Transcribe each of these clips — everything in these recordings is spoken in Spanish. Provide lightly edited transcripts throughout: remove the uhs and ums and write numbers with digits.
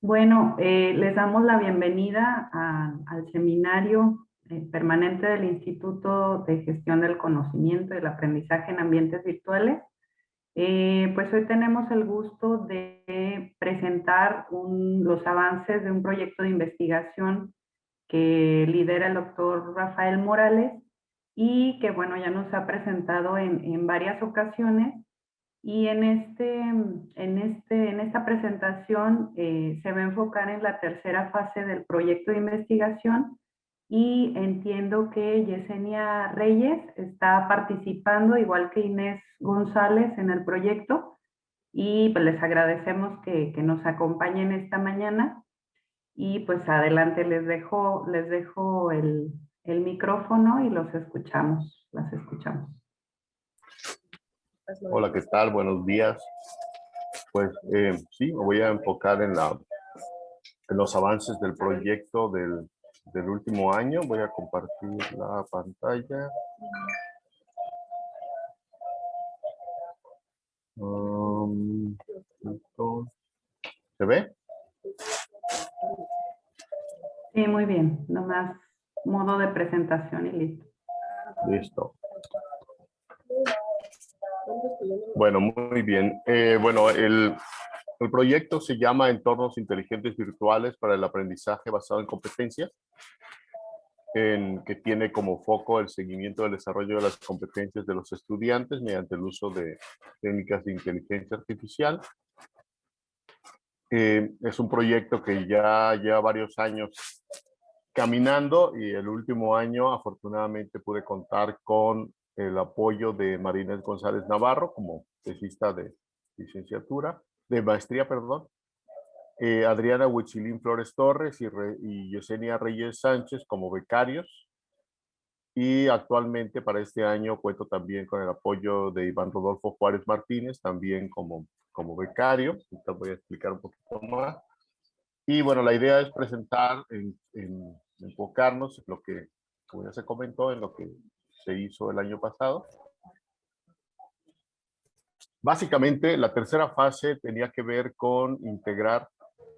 Bueno, les damos la bienvenida al seminario permanente del Instituto de Gestión del Conocimiento y el Aprendizaje en Ambientes Virtuales. Pues hoy tenemos el gusto de presentar los avances de un proyecto de investigación que lidera el doctor Rafael Morales y que, bueno, ya nos ha presentado en varias ocasiones. Y en esta presentación se va a enfocar en la tercera fase del proyecto de investigación y entiendo que Yesenia Reyes está participando, igual que Inés González, en el proyecto y pues les agradecemos que nos acompañen esta mañana y pues adelante les dejo el micrófono y los escuchamos, las escuchamos. Hola, ¿qué tal? Buenos días. Pues sí, me voy a enfocar en los avances del proyecto del último año. Voy a compartir la pantalla. ¿Se ve? Sí, muy bien. Nomás modo de presentación y listo. Listo. Bueno, muy bien. Bueno, el proyecto se llama Entornos Inteligentes Virtuales para el Aprendizaje Basado en Competencias, que tiene como foco el seguimiento del desarrollo de las competencias de los estudiantes mediante el uso de técnicas de inteligencia artificial. Es un proyecto que ya lleva varios años caminando y el último año afortunadamente pude contar con el apoyo de Marina González Navarro como tesista de licenciatura, de maestría, perdón, Adriana Huichilín Flores Torres y Yesenia Reyes Sánchez como becarios. Y actualmente para este año cuento también con el apoyo de Iván Rodolfo Juárez Martínez, también como becario. Ahorita voy a explicar un poquito más. Y bueno, la idea es presentar, enfocarnos en lo que, como ya se comentó, en lo que se hizo el año pasado. Básicamente, la tercera fase tenía que ver con integrar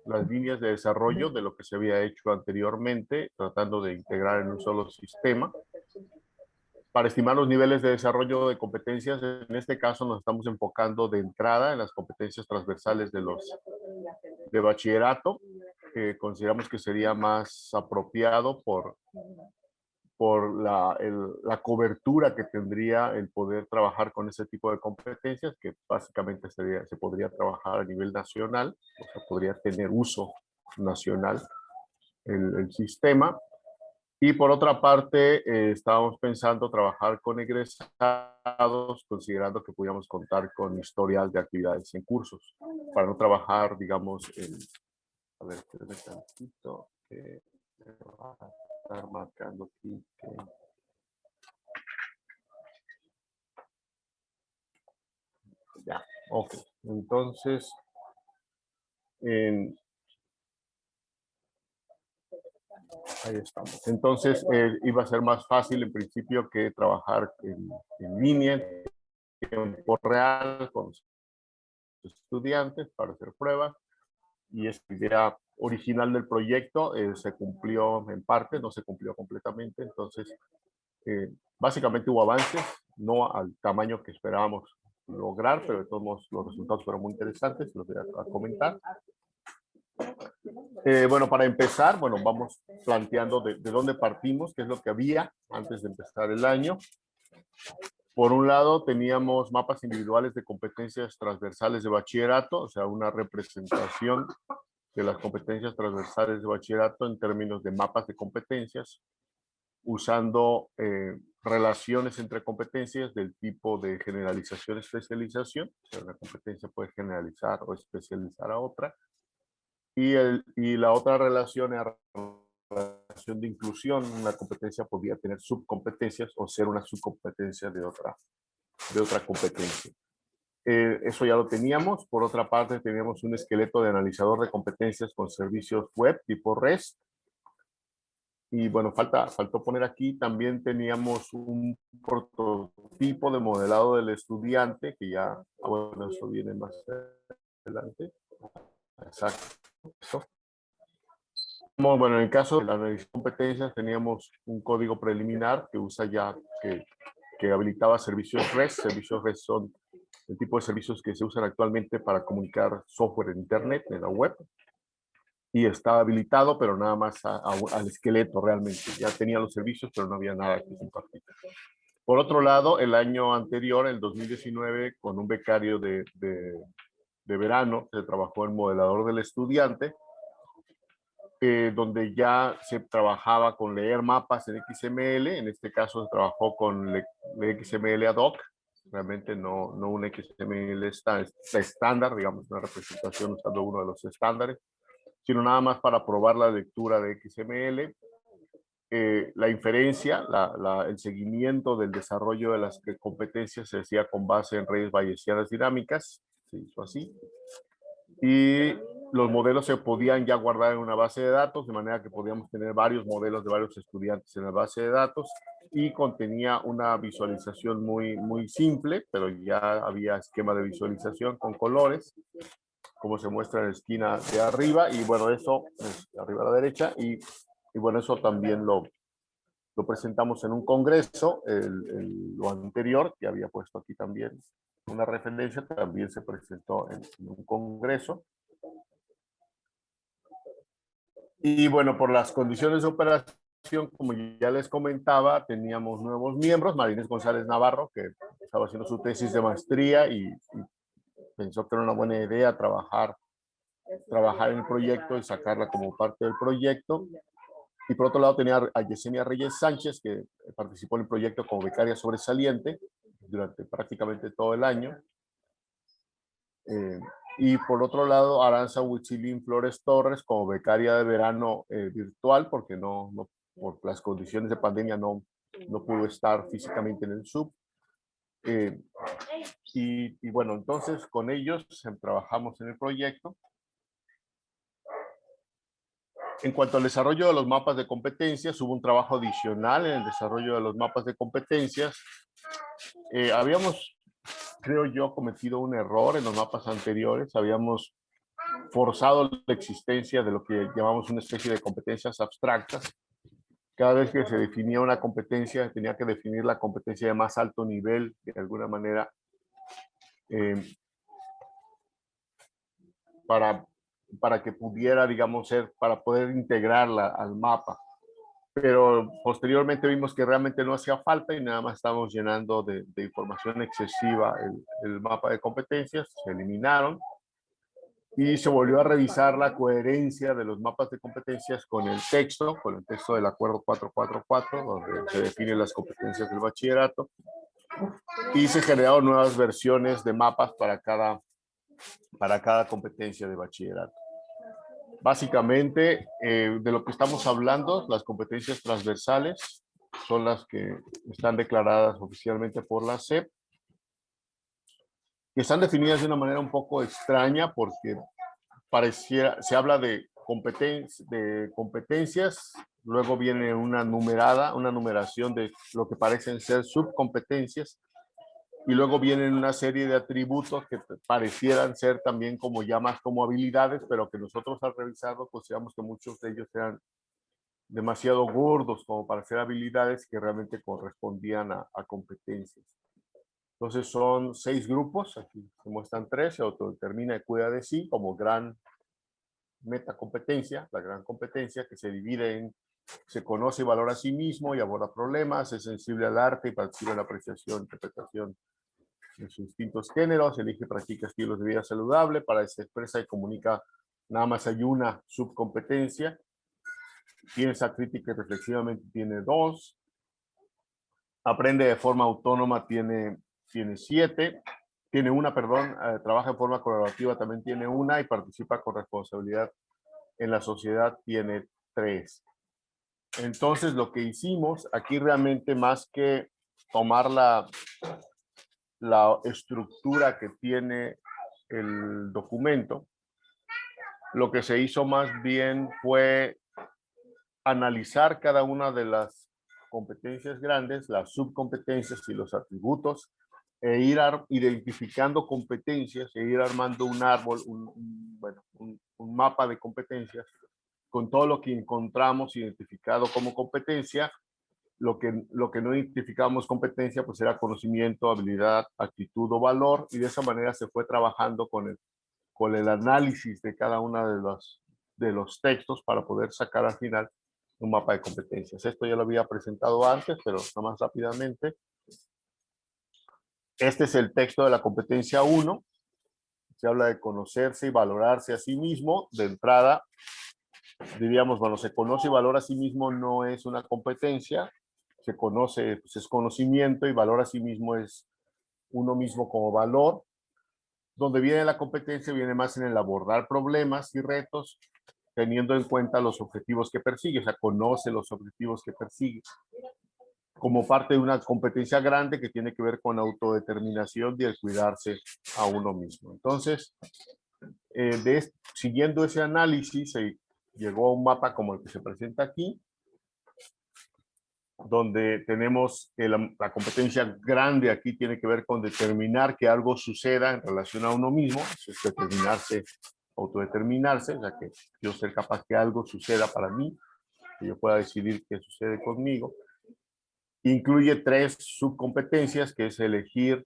las líneas de desarrollo de lo que se había hecho anteriormente, tratando de integrar en un solo sistema. Para estimar los niveles de desarrollo de competencias, en este caso nos estamos enfocando de entrada en las competencias transversales de bachillerato, que consideramos que sería más apropiado por la cobertura que tendría el poder trabajar con ese tipo de competencias, que básicamente se podría trabajar a nivel nacional, o sea, podría tener uso nacional el sistema. Y por otra parte, estábamos pensando trabajar con egresados, considerando que pudiéramos contar con historial de actividades en cursos, para no trabajar, digamos, a ver, espérame tantito, que me va a estar marcando aquí. Ya, ok. Entonces, ahí estamos. Entonces, iba a ser más fácil en principio que trabajar en línea, en tiempo real, con los estudiantes para hacer pruebas. Y esta idea original del proyecto se cumplió en parte, no se cumplió completamente. Entonces, básicamente hubo avances, no al tamaño que esperábamos lograr, pero de todos modos los resultados fueron muy interesantes, los voy a comentar. Bueno, para empezar, bueno, vamos planteando de dónde partimos, qué es lo que había antes de empezar el año. Por un lado, teníamos mapas individuales de competencias transversales de bachillerato, o sea, una representación de las competencias transversales de bachillerato en términos de mapas de competencias, usando relaciones entre competencias del tipo de generalización-especialización. O sea, una competencia puede generalizar o especializar a otra. Y la otra relación es relación de inclusión. Una competencia podría tener subcompetencias o ser una subcompetencia de otra competencia. Eso ya lo teníamos. Por otra parte, teníamos un esqueleto de analizador de competencias con servicios web tipo REST. Y bueno, faltó poner aquí, también teníamos un prototipo de modelado del estudiante, que ya, bueno, eso viene más adelante. Exacto. Bueno, en el caso de la análisis de competencias teníamos un código preliminar que usa ya, que habilitaba servicios REST. Servicios REST son el tipo de servicios que se usan actualmente para comunicar software en Internet, en la web. Y estaba habilitado, pero nada más al esqueleto realmente. Ya tenía los servicios, pero no había nada que compartir. Por otro lado, el año anterior, el 2019, con un becario de verano, se trabajó en modelador del estudiante, donde ya se trabajaba con leer mapas en XML. En este caso se trabajó con XML ad hoc, realmente no un XML estándar, digamos, una representación usando uno de los estándares, sino nada más para probar la lectura de XML. La inferencia, el seguimiento del desarrollo de las competencias se hacía con base en redes bayesianas dinámicas, se hizo así. Y los modelos se podían ya guardar en una base de datos, de manera que podíamos tener varios modelos de varios estudiantes en la base de datos, y contenía una visualización muy simple, pero ya había esquema de visualización con colores, como se muestra en la esquina de arriba, y bueno, eso es arriba a la derecha, y bueno, eso también lo presentamos en un congreso. Lo anterior, que había puesto aquí también una referencia, también se presentó en un congreso. Y bueno, por las condiciones de operación, como ya les comentaba, teníamos nuevos miembros. María González Navarro, que estaba haciendo su tesis de maestría y pensó que era una buena idea trabajar en el proyecto y sacarla como parte del proyecto. Y por otro lado tenía a Yesenia Reyes Sánchez, que participó en el proyecto como becaria sobresaliente durante prácticamente todo el año. Y por otro lado, Aranza Huitzilín Flores Torres como becaria de verano virtual, porque por las condiciones de pandemia no pudo estar físicamente en el SUB. Y bueno, entonces con ellos trabajamos en el proyecto. En cuanto al desarrollo de los mapas de competencias, hubo un trabajo adicional en el desarrollo de los mapas de competencias. Habíamos, creo yo, cometido un error en los mapas anteriores. Habíamos forzado la existencia de lo que llamamos una especie de competencias abstractas. Cada vez que se definía una competencia, tenía que definir la competencia de más alto nivel, de alguna manera, para que pudiera, digamos, para poder integrarla al mapa. Pero posteriormente vimos que realmente no hacía falta y nada más estábamos llenando de información excesiva el mapa de competencias. Se eliminaron y se volvió a revisar la coherencia de los mapas de competencias con el texto del acuerdo 444, donde se definen las competencias del bachillerato, y se generaron nuevas versiones de mapas para cada competencia de bachillerato. Básicamente, de lo que estamos hablando, las competencias transversales son las que están declaradas oficialmente por la SEP, que están definidas de una manera un poco extraña porque se habla de competencias, luego viene una numeración de lo que parecen ser subcompetencias, y luego vienen una serie de atributos que parecieran ser también como ya más como habilidades, pero que nosotros al revisarlo consideramos que muchos de ellos eran demasiado gordos como para ser habilidades que realmente correspondían a competencias. Entonces son 6 grupos, aquí se muestran 3, se autodetermina y cuida de sí como gran metacompetencia, la gran competencia que se divide en se conoce y valora a sí mismo y aborda problemas, es sensible al arte y participa en la apreciación, interpretación de sus distintos géneros, elige y practica estilos de vida saludable, para se expresa y comunica, nada más hay una subcompetencia, piensa crítica y reflexivamente tiene 2, aprende de forma autónoma tiene 7, tiene una, perdón, trabaja en forma colaborativa también tiene una, y participa con responsabilidad en la sociedad tiene 3. Entonces lo que hicimos aquí realmente, más que tomar la estructura que tiene el documento, lo que se hizo más bien fue analizar cada una de las competencias grandes, las subcompetencias y los atributos, e ir identificando competencias e ir armando un árbol, un mapa de competencias con todo lo que encontramos identificado como competencia. Lo que no identificamos competencia, pues era conocimiento, habilidad, actitud o valor, y de esa manera se fue trabajando con el análisis de cada uno de los textos para poder sacar al final un mapa de competencias. Esto ya lo había presentado antes, pero nada más rápidamente. Este es el texto de la competencia 1. Se habla de conocerse y valorarse a sí mismo. De entrada, diríamos, bueno, se conoce y valora a sí mismo no es una competencia. Se conoce, pues es conocimiento, y valora a sí mismo es uno mismo como valor. Donde viene la competencia viene más en el abordar problemas y retos, teniendo en cuenta los objetivos que persigue, o sea, conoce los objetivos que persigue, como parte de una competencia grande que tiene que ver con autodeterminación y el cuidarse a uno mismo. Entonces, siguiendo ese análisis, se llegó a un mapa como el que se presenta aquí, donde tenemos la competencia grande aquí tiene que ver con determinar que algo suceda en relación a uno mismo, es determinarse, autodeterminarse, o sea, que yo ser capaz que algo suceda para mí, que yo pueda decidir qué sucede conmigo. Incluye 3 subcompetencias, que es elegir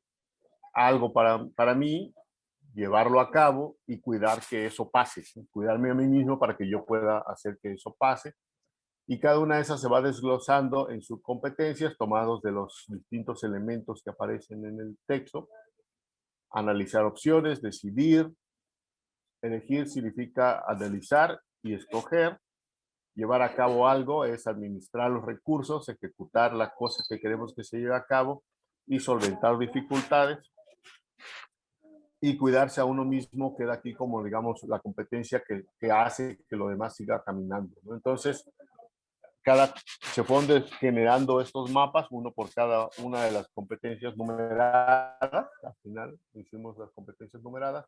algo para mí, llevarlo a cabo y cuidar que eso pase, cuidarme a mí mismo para que yo pueda hacer que eso pase. Y cada una de esas se va desglosando en subcompetencias tomados de los distintos elementos que aparecen en el texto. Analizar opciones, decidir. Elegir significa analizar y escoger. Llevar a cabo algo es administrar los recursos, ejecutar las cosas que queremos que se lleve a cabo y solventar dificultades. Y cuidarse a uno mismo queda aquí como, digamos, la competencia que hace que lo demás siga caminando, ¿no? Entonces, se fueron generando estos mapas, uno por cada una de las competencias numeradas. Al final hicimos las competencias numeradas.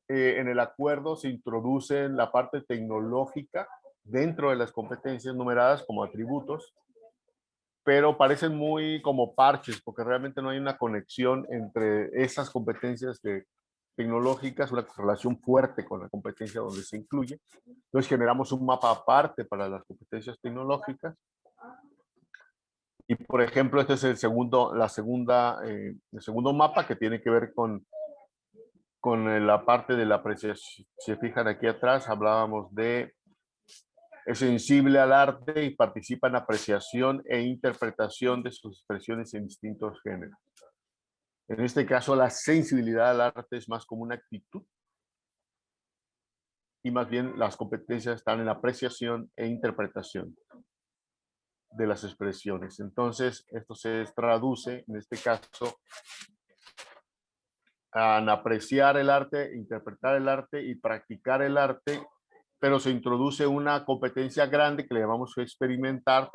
En el acuerdo se introduce la parte tecnológica dentro de las competencias numeradas como atributos, pero parecen muy como parches, porque realmente no hay una conexión entre esas competencias tecnológicas, una relación fuerte con la competencia donde se incluye. Entonces generamos un mapa aparte para las competencias tecnológicas. Y por ejemplo, este es el segundo mapa, que tiene que ver con la parte de la apreciación. Si se fijan aquí atrás, hablábamos de es sensible al arte y participa en apreciación e interpretación de sus expresiones en distintos géneros. En este caso, la sensibilidad al arte es más como una actitud, y más bien las competencias están en la apreciación e interpretación de las expresiones. Entonces, esto se traduce, en este caso, en apreciar el arte, interpretar el arte y practicar el arte, pero se introduce una competencia grande que le llamamos experimentar,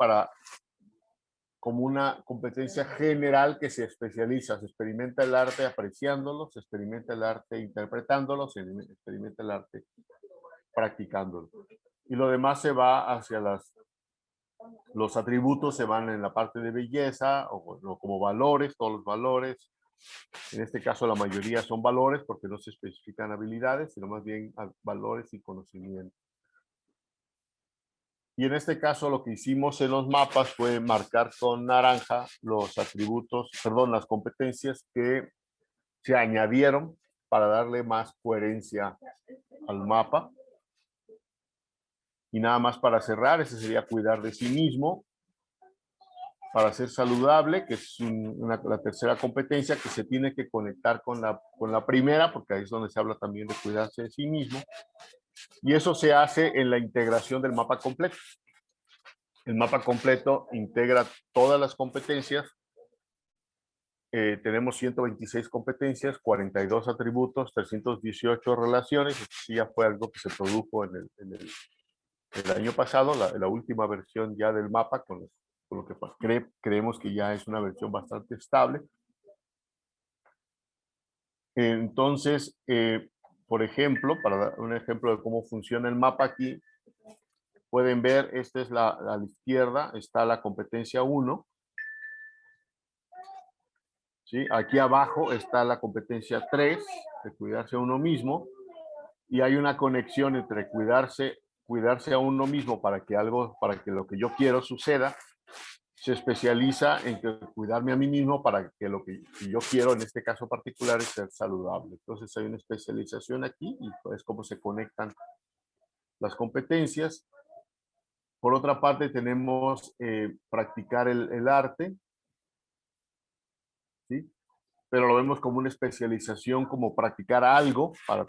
como una competencia general que se especializa. Se experimenta el arte apreciándolo, se experimenta el arte interpretándolo, se experimenta el arte practicándolo. Y lo demás se va hacia los atributos, se van en la parte de belleza o como valores, todos los valores. En este caso la mayoría son valores porque no se especifican habilidades, sino más bien valores y conocimiento. Y en este caso lo que hicimos en los mapas fue marcar con naranja los atributos, perdón, las competencias que se añadieron para darle más coherencia al mapa. Y nada más para cerrar, ese sería cuidar de sí mismo, para ser saludable, que es la tercera competencia que se tiene que conectar con la primera, porque ahí es donde se habla también de cuidarse de sí mismo. Y eso se hace en la integración del mapa completo. El mapa completo integra todas las competencias. Tenemos 126 competencias, 42 atributos, 318 relaciones. Esto sí ya fue algo que se produjo en el año pasado, la última versión ya del mapa, con lo que creemos que ya es una versión bastante estable. Entonces, por ejemplo, para dar un ejemplo de cómo funciona el mapa aquí, pueden ver, esta es a la izquierda, está la competencia 1. ¿Sí? Aquí abajo está la competencia 3, de cuidarse a uno mismo. y hay una conexión entre cuidarse a uno mismo para que lo que yo quiero suceda, se especializa en cuidarme a mí mismo para que lo que yo quiero en este caso particular es ser saludable. Entonces hay una especialización aquí y pues cómo se conectan las competencias. Por otra parte tenemos practicar el arte, ¿sí? Pero lo vemos como una especialización, como practicar algo para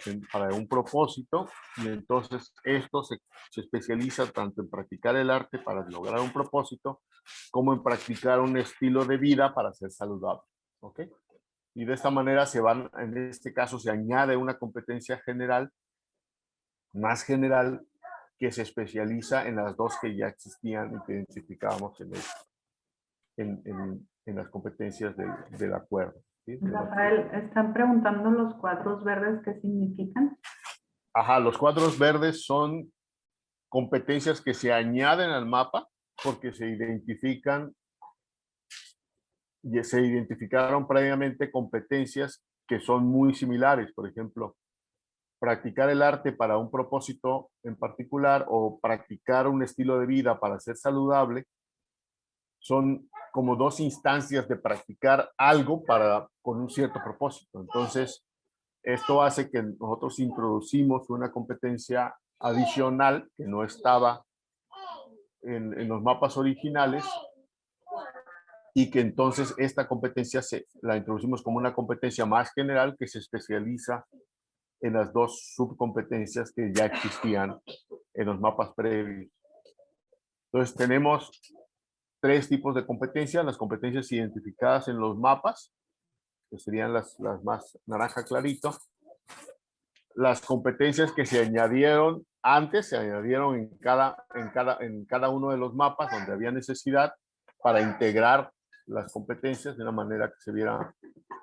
un propósito, y entonces esto se especializa tanto en practicar el arte para lograr un propósito, como en practicar un estilo de vida para ser saludable, ¿ok? Y de esta manera en este caso se añade una competencia general, más general, que se especializa en las dos que ya existían y que identificábamos en las competencias del acuerdo. ¿Sí? Rafael, están preguntando los cuadros verdes qué significan. Ajá, los cuadros verdes son competencias que se añaden al mapa porque se identificaron previamente competencias que son muy similares. Por ejemplo, practicar el arte para un propósito en particular o practicar un estilo de vida para ser saludable son como dos instancias de practicar algo con un cierto propósito. Entonces, esto hace que nosotros introducimos una competencia adicional que no estaba en los mapas originales y que entonces esta competencia la introducimos como una competencia más general que se especializa en las dos subcompetencias que ya existían en los mapas previos. Entonces tenemos tres tipos de competencias: las competencias identificadas en los mapas, que serían las más naranja clarito; las competencias que se añadieron antes, se añadieron en cada uno de los mapas donde había necesidad para integrar las competencias de una manera que se viera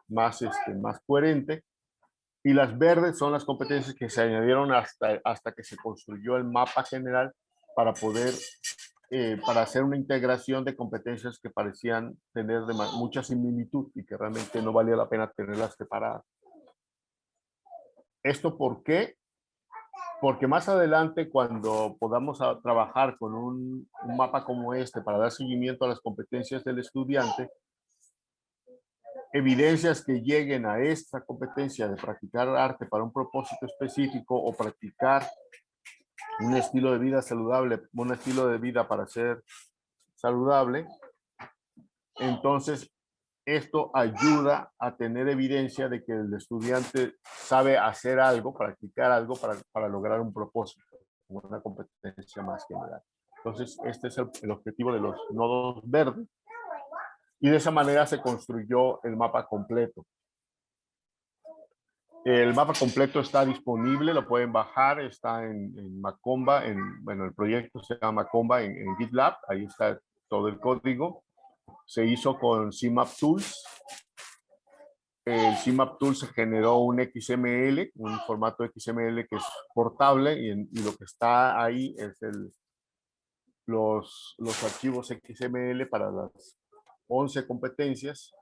más coherente. Y las verdes son las competencias que se añadieron hasta que se construyó el mapa general para para hacer una integración de competencias que parecían tener mucha similitud y que realmente no valía la pena tenerlas separadas. ¿Esto por qué? Porque más adelante, cuando podamos trabajar con un mapa como este para dar seguimiento a las competencias del estudiante, evidencias que lleguen a esta competencia de practicar arte para un propósito específico o practicar un estilo de vida saludable, un estilo de vida para ser saludable, entonces esto ayuda a tener evidencia de que el estudiante sabe hacer algo, practicar algo para lograr un propósito, una competencia más general. Entonces, este es el objetivo de los nodos verdes. Y de esa manera se construyó el mapa completo. El mapa completo está disponible, lo pueden bajar, está en Macomba, bueno, el proyecto se llama Macomba en GitLab, ahí está todo el código. Se hizo con CMap Tools. El CMap Tools se generó un XML, un formato XML que es portable y lo que está ahí es los archivos XML para las 11 competencias,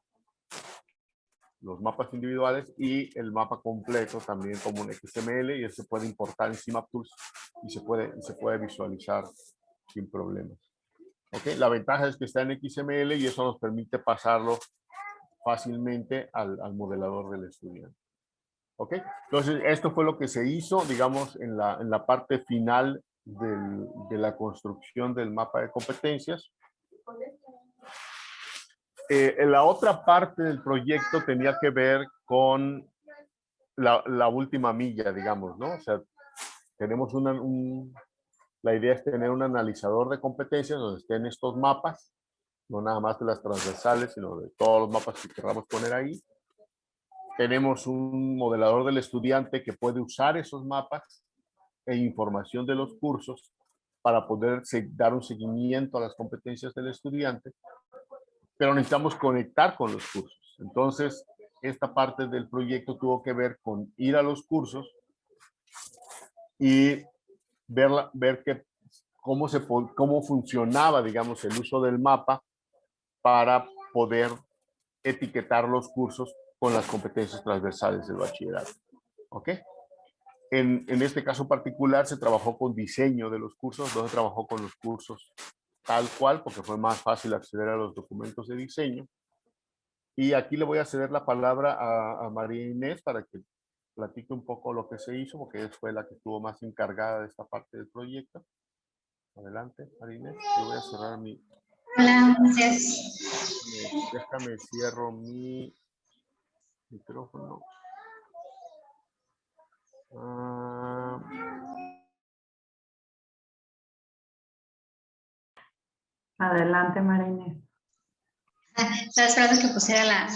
los mapas individuales y el mapa completo también como un XML, y eso se puede importar en CMap Tools y se puede visualizar sin problemas. ¿Okay? La ventaja es que está en XML y eso nos permite pasarlo fácilmente al modelador del estudiante. ¿Ok? Entonces, esto fue lo que se hizo, digamos, en la parte final de la construcción del mapa de competencias. En la otra parte del proyecto tenía que ver con la última milla, digamos, ¿no? O sea, tenemos la idea es tener un analizador de competencias donde estén estos mapas, no nada más de las transversales, sino de todos los mapas que queramos poner ahí. Tenemos un modelador del estudiante que puede usar esos mapas e información de los cursos para poder dar un seguimiento a las competencias del estudiante, pero necesitamos conectar con los cursos. Entonces, esta parte del proyecto tuvo que ver con ir a los cursos y ver cómo funcionaba, digamos, el uso del mapa para poder etiquetar los cursos con las competencias transversales del bachillerato. ¿Ok? En este caso particular se trabajó con diseño de los cursos, no se trabajó con los cursos tal cual, porque fue más fácil acceder a los documentos de diseño. Y aquí le voy a ceder la palabra a María Inés para que platique un poco lo que se hizo, porque ella fue la que estuvo más encargada de esta parte del proyecto. Adelante, María Inés. Yo voy a cerrar mi... Hola, gracias. Déjame cierro mi micrófono. Adelante, María Inés. Estaba esperando que pusiera la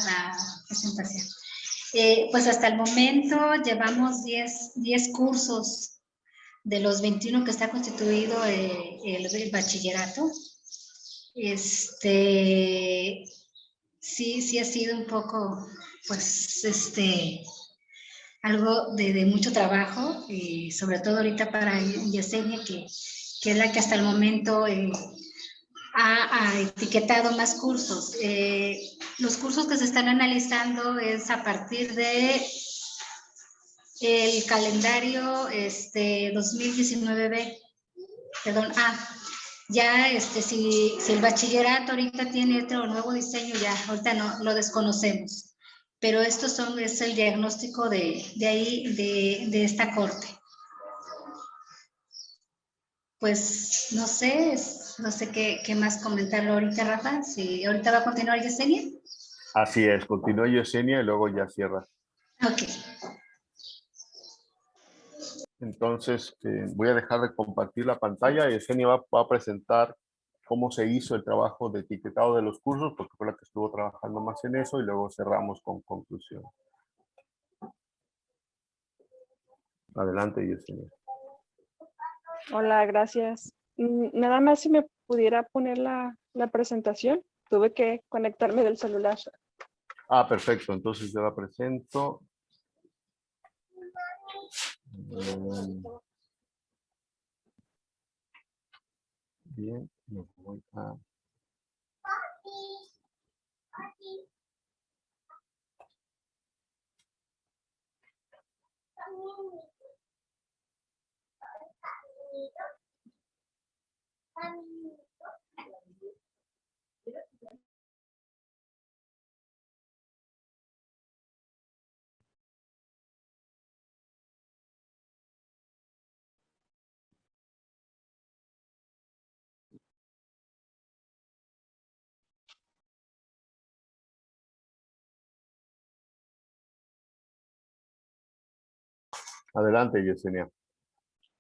presentación. Pues hasta el momento llevamos 10 cursos de los 21 que está constituido el bachillerato. Sí ha sido un poco, pues, algo de mucho trabajo, y sobre todo ahorita para Yesenia, que es la que hasta el momento ha etiquetado más cursos. Los cursos que se están analizando es a partir de el calendario 2019B, perdón, ya si el bachillerato ahorita tiene otro nuevo diseño, ya ahorita no lo desconocemos, pero es el diagnóstico de ahí, de esta corte. Pues no sé qué más comentarlo ahorita, Rafa. Si ahorita va a continuar Yesenia. Así es, continúa Yesenia y luego ya cierra. Ok. Entonces, voy a dejar de compartir la pantalla. Yesenia va a presentar cómo se hizo el trabajo de etiquetado de los cursos, porque fue la que estuvo trabajando más en eso, y luego cerramos con conclusión. Adelante, Yesenia. Hola, gracias. Nada más si me pudiera poner la presentación. Tuve que conectarme del celular. Perfecto. Entonces yo la presento. Bien, me voy a... Adelante, Yesenia.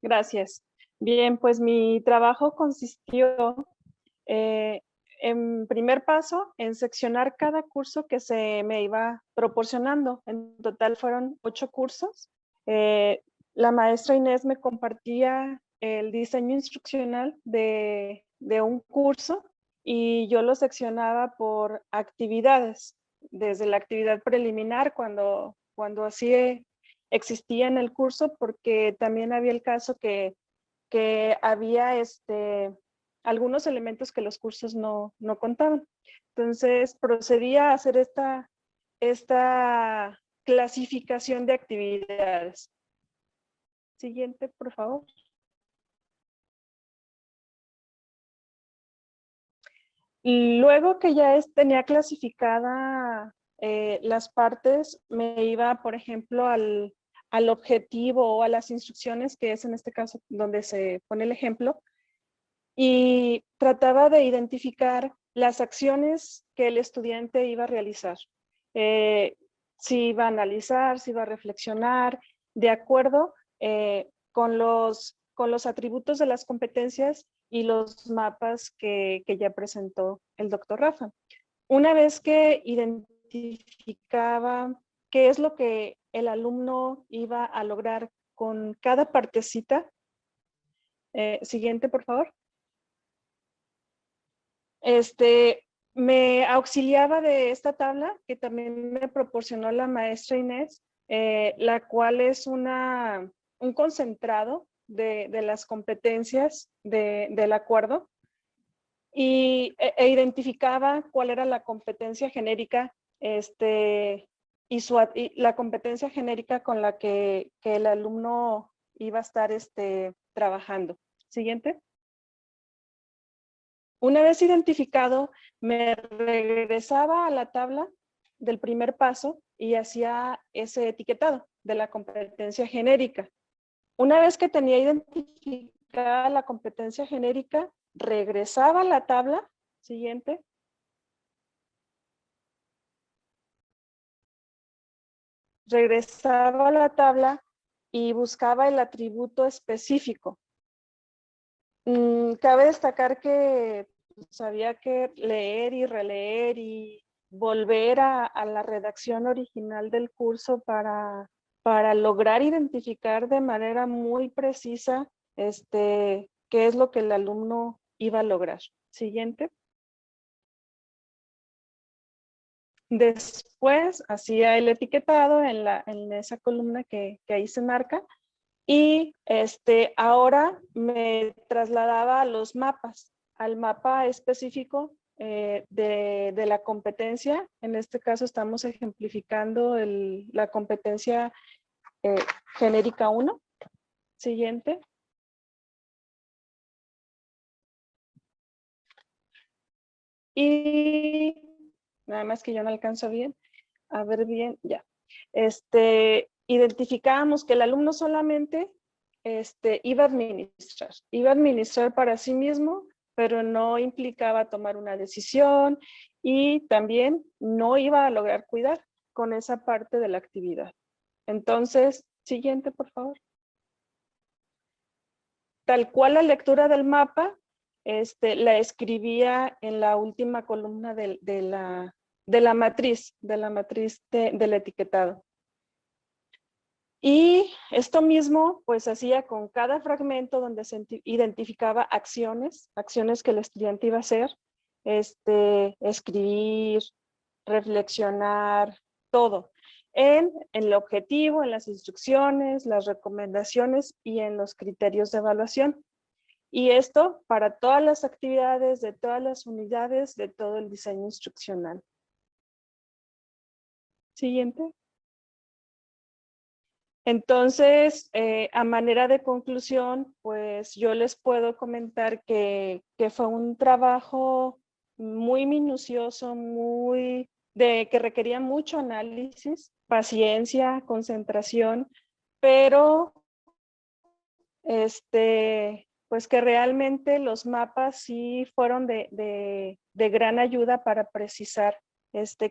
Gracias. Bien, pues mi trabajo consistió en primer paso en seccionar cada curso que se me iba proporcionando. En total fueron 8 cursos. La maestra Inés me compartía el diseño instruccional de un curso y yo lo seccionaba por actividades, desde la actividad preliminar cuando así existía en el curso, porque también había el caso que había algunos elementos que los cursos no contaban. Entonces procedía a hacer esta clasificación de actividades. Siguiente, por favor. Y luego que ya tenía clasificada las partes, me iba, por ejemplo, al objetivo o a las instrucciones, que es en este caso donde se pone el ejemplo, y trataba de identificar las acciones que el estudiante iba a realizar. Si iba a analizar, si iba a reflexionar, de acuerdo con los atributos de las competencias y los mapas que ya presentó el doctor Rafa. Una vez que identificaba qué es lo que el alumno iba a lograr con cada partecita, siguiente, por favor. Me auxiliaba de esta tabla que también me proporcionó la maestra Inés, la cual es un concentrado de las competencias del acuerdo, y identificaba cuál era la competencia genérica y la competencia genérica con la que el alumno iba a estar trabajando. Siguiente. Una vez identificado, me regresaba a la tabla del primer paso y hacía ese etiquetado de la competencia genérica. Una vez que tenía identificada la competencia genérica, regresaba a la tabla. Siguiente. Regresaba a la tabla y buscaba el atributo específico. Cabe destacar que había que leer y releer y volver a la redacción original del curso para lograr identificar de manera muy precisa qué es lo que el alumno iba a lograr. Siguiente. Después hacía el etiquetado en esa columna que ahí se marca. Y ahora me trasladaba a los mapas, al mapa específico de la competencia. En este caso estamos ejemplificando la competencia genérica 1. Siguiente. Y nada más que yo no alcanzo bien. A ver bien, ya. Identificábamos que el alumno solamente iba a administrar para sí mismo, pero no implicaba tomar una decisión y también no iba a lograr cuidar con esa parte de la actividad. Entonces, siguiente, por favor. Tal cual la lectura del mapa, la escribía en la última columna de la matriz del etiquetado. Y esto mismo pues hacía con cada fragmento donde se identificaba acciones que el estudiante iba a hacer, escribir, reflexionar, todo, en el objetivo, en las instrucciones, las recomendaciones y en los criterios de evaluación. Y esto para todas las actividades de todas las unidades de todo el diseño instruccional. Siguiente. Entonces, a manera de conclusión, pues yo les puedo comentar que fue un trabajo muy minucioso, que requería mucho análisis, paciencia, concentración, pero pues que realmente los mapas sí fueron de gran ayuda para precisar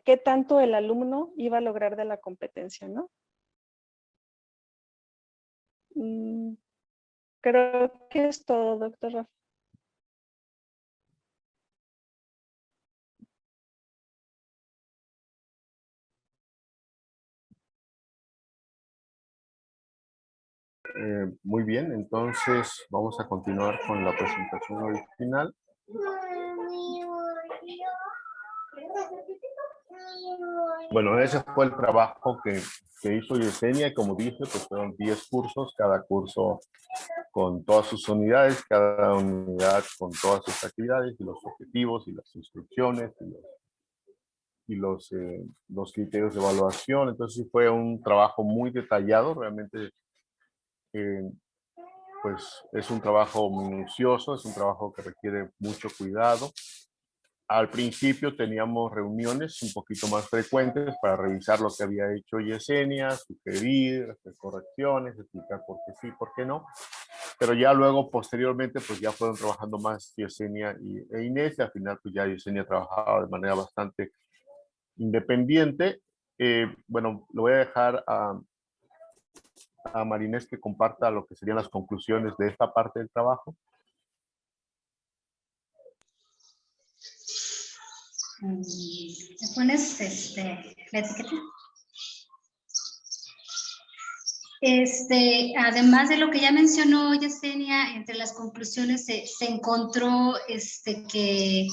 qué tanto el alumno iba a lograr de la competencia, ¿no? Creo que es todo, doctor Rafa. Muy bien, entonces vamos a continuar con la presentación original. Bueno, ese fue el trabajo que hizo Yesenia, y como dije, pues fueron 10 cursos, cada curso con todas sus unidades, cada unidad con todas sus actividades y los objetivos y las instrucciones y los criterios de evaluación. Entonces fue un trabajo muy detallado, realmente pues es un trabajo minucioso, es un trabajo que requiere mucho cuidado. Al principio teníamos reuniones un poquito más frecuentes para revisar lo que había hecho Yesenia, sugerir, hacer correcciones, explicar por qué sí, por qué no. Pero ya luego, posteriormente, pues ya fueron trabajando más Yesenia e Inés, y al final pues ya Yesenia trabajaba de manera bastante independiente. Bueno, lo voy a dejar a Marinés que comparta lo que serían las conclusiones de esta parte del trabajo. ¿Me pones la etiqueta? Además de lo que ya mencionó Yesenia, entre las conclusiones se encontró que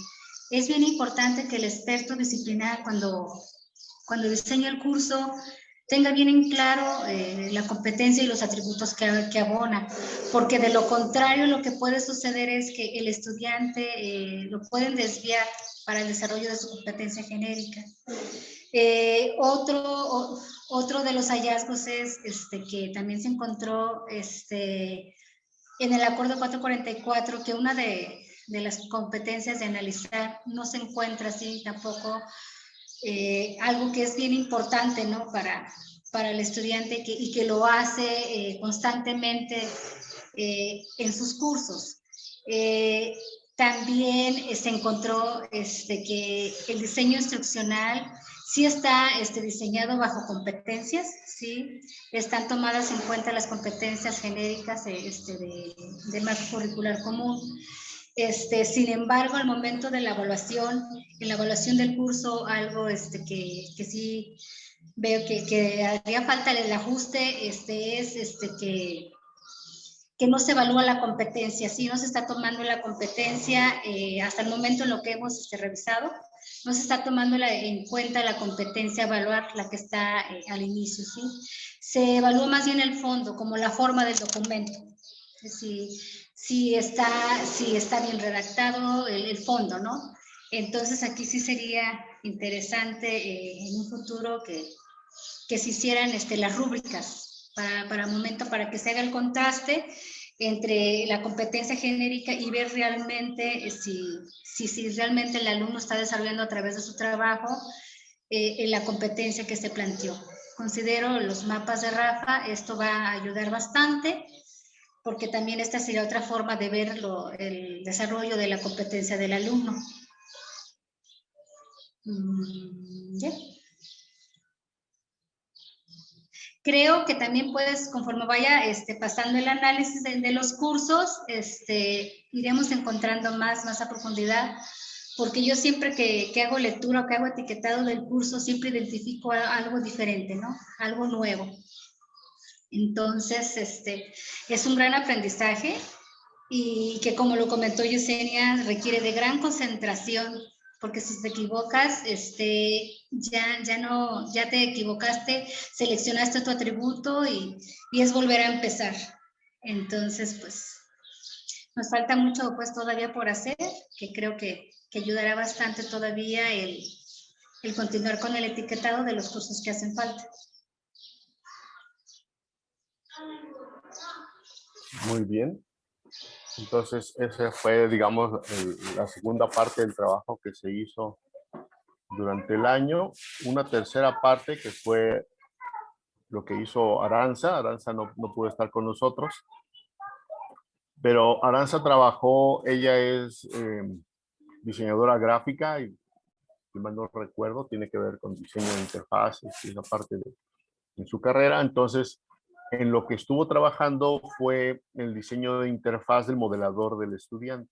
es bien importante que el experto disciplinar cuando diseña el curso tenga bien en claro la competencia y los atributos que abona, porque de lo contrario lo que puede suceder es que el estudiante lo pueden desviar para el desarrollo de su competencia genérica. Otro de los hallazgos es que también se encontró en el acuerdo 444 que una de las competencias de analizar no se encuentra así tampoco, algo que es bien importante, ¿no? Para el estudiante y que lo hace constantemente en sus cursos. También se encontró que el diseño instruccional sí está diseñado bajo competencias, sí, están tomadas en cuenta las competencias genéricas de marco curricular común. Sin embargo, al momento de la evaluación, en la evaluación del curso, algo que sí veo que haría falta el ajuste, es que no se evalúa la competencia, sí, no se está tomando la competencia, hasta el momento en lo que hemos revisado, no se está tomando en cuenta la competencia, evaluar la que está al inicio, ¿sí? Se evalúa más bien el fondo, como la forma del documento, si está bien redactado el fondo, ¿no? Entonces aquí sí sería interesante en un futuro que se hicieran las rúbricas para que se haga el contraste entre la competencia genérica y ver realmente si realmente el alumno está desarrollando a través de su trabajo la competencia que se planteó. Considero los mapas de Rafa, esto va a ayudar bastante, porque también esta sería otra forma de ver el desarrollo de la competencia del alumno. ¿Ya? Creo que también puedes, conforme vaya pasando el análisis de los cursos, iremos encontrando más a profundidad, porque yo siempre que hago lectura o que hago etiquetado del curso, siempre identifico algo diferente, ¿no? Algo nuevo. Entonces, es un gran aprendizaje y que, como lo comentó Yesenia, requiere de gran concentración, porque si te equivocas, ya te equivocaste, seleccionaste tu atributo y es volver a empezar. Entonces, pues, nos falta mucho pues todavía por hacer, que creo que ayudará bastante todavía el continuar con el etiquetado de los cursos que hacen falta. Muy bien. Entonces, esa fue, digamos, la segunda parte del trabajo que se hizo durante el año. Una tercera parte que fue lo que hizo Aranza. Aranza no pudo estar con nosotros, pero Aranza trabajó, ella es diseñadora gráfica y, si mal no recuerdo, tiene que ver con diseño de interfaces y esa parte en su carrera. Entonces, en lo que estuvo trabajando fue el diseño de interfaz del modelador del estudiante.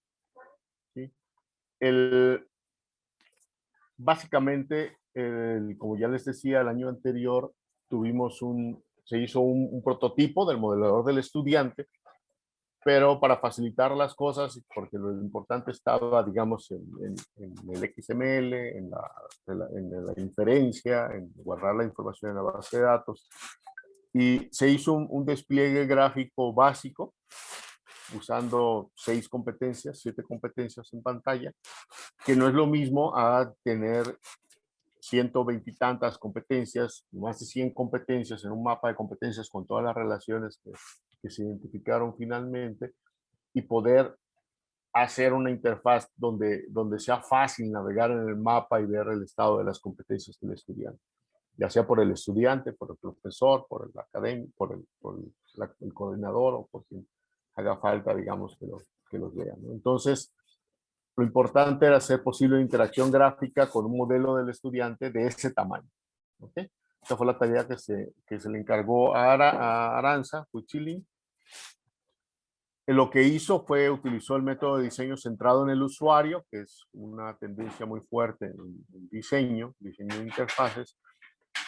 ¿Sí? Básicamente, como ya les decía, el año anterior se hizo un prototipo del modelador del estudiante, pero para facilitar las cosas, porque lo importante estaba, digamos, en el XML, en la inferencia, en guardar la información en la base de datos, y se hizo un despliegue gráfico básico usando 7 competencias en pantalla, que no es lo mismo a tener 120 y tantas competencias, más de 100 competencias en un mapa de competencias con todas las relaciones que se identificaron finalmente, y poder hacer una interfaz donde sea fácil navegar en el mapa y ver el estado de las competencias del estudiante, ya sea por el estudiante, por el profesor, por el académico, por el coordinador o por quien haga falta, digamos, que los vean, ¿no? Entonces, lo importante era hacer posible interacción gráfica con un modelo del estudiante de ese tamaño. ¿Okay? Esta fue la tarea que se le encargó a Aranza Huichilin. Lo que utilizó el método de diseño centrado en el usuario, que es una tendencia muy fuerte en diseño de interfaces,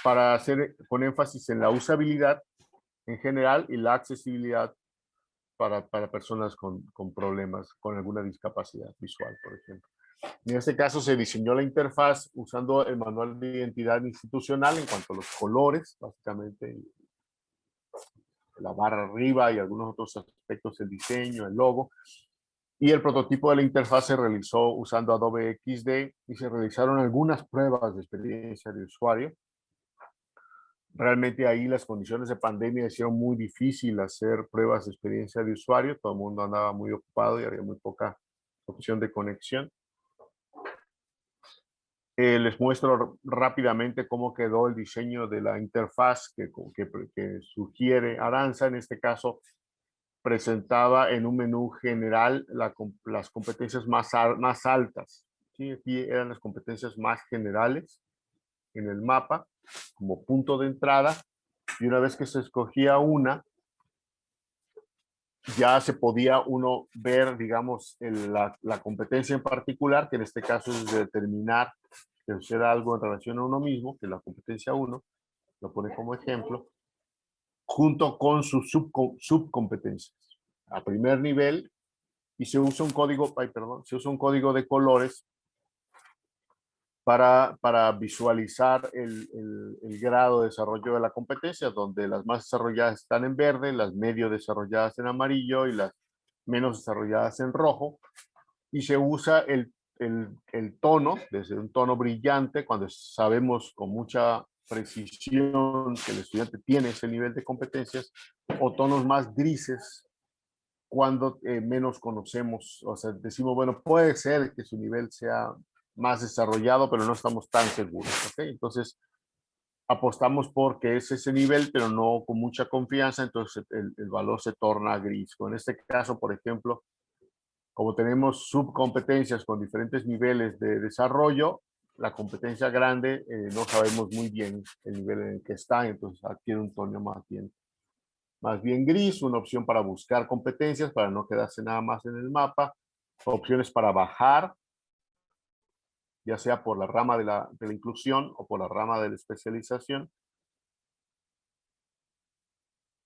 para hacer con énfasis en la usabilidad en general y la accesibilidad para personas con problemas, con alguna discapacidad visual, por ejemplo. En este caso se diseñó la interfaz usando el manual de identidad institucional en cuanto a los colores, básicamente la barra arriba y algunos otros aspectos del diseño, el logo, Y el prototipo de la interfaz se realizó usando Adobe XD y se realizaron algunas pruebas de experiencia de usuario. Realmente ahí las condiciones de pandemia hicieron muy difícil hacer pruebas de experiencia de usuario. Todo el mundo andaba muy ocupado y había muy poca opción de conexión. Les muestro rápidamente cómo quedó el diseño de la interfaz que sugiere Aranza. En este caso, presentaba en un menú general las competencias más altas. ¿Sí? Aquí eran las competencias más generales en el mapa, como punto de entrada. Y una vez que se escogía una, ya se podía uno ver, digamos, la competencia en particular, que en este caso es determinar que suceda algo en relación a uno mismo, que es la competencia 1, lo pone como ejemplo, junto con sus subcompetencias. A primer nivel, y se usa un código, se usa un código de colores para visualizar el grado de desarrollo de la competencia, donde las más desarrolladas están en verde, las medio desarrolladas en amarillo y las menos desarrolladas en rojo. Y se usa el tono, desde un tono brillante, cuando sabemos con mucha precisión que el estudiante tiene ese nivel de competencias, o tonos más grises, cuando menos conocemos, o sea, decimos, bueno, puede ser que su nivel sea más desarrollado, pero no estamos tan seguros, ¿ok? Entonces, apostamos porque es ese nivel, pero no con mucha confianza, entonces el valor se torna gris. En este caso, por ejemplo, como tenemos subcompetencias con diferentes niveles de desarrollo, la competencia grande no sabemos muy bien el nivel en el que está, entonces adquiere un tono más bien gris, una opción para buscar competencias, para no quedarse nada más en el mapa, opciones para bajar, ya sea por la rama de la inclusión o por la rama de la especialización.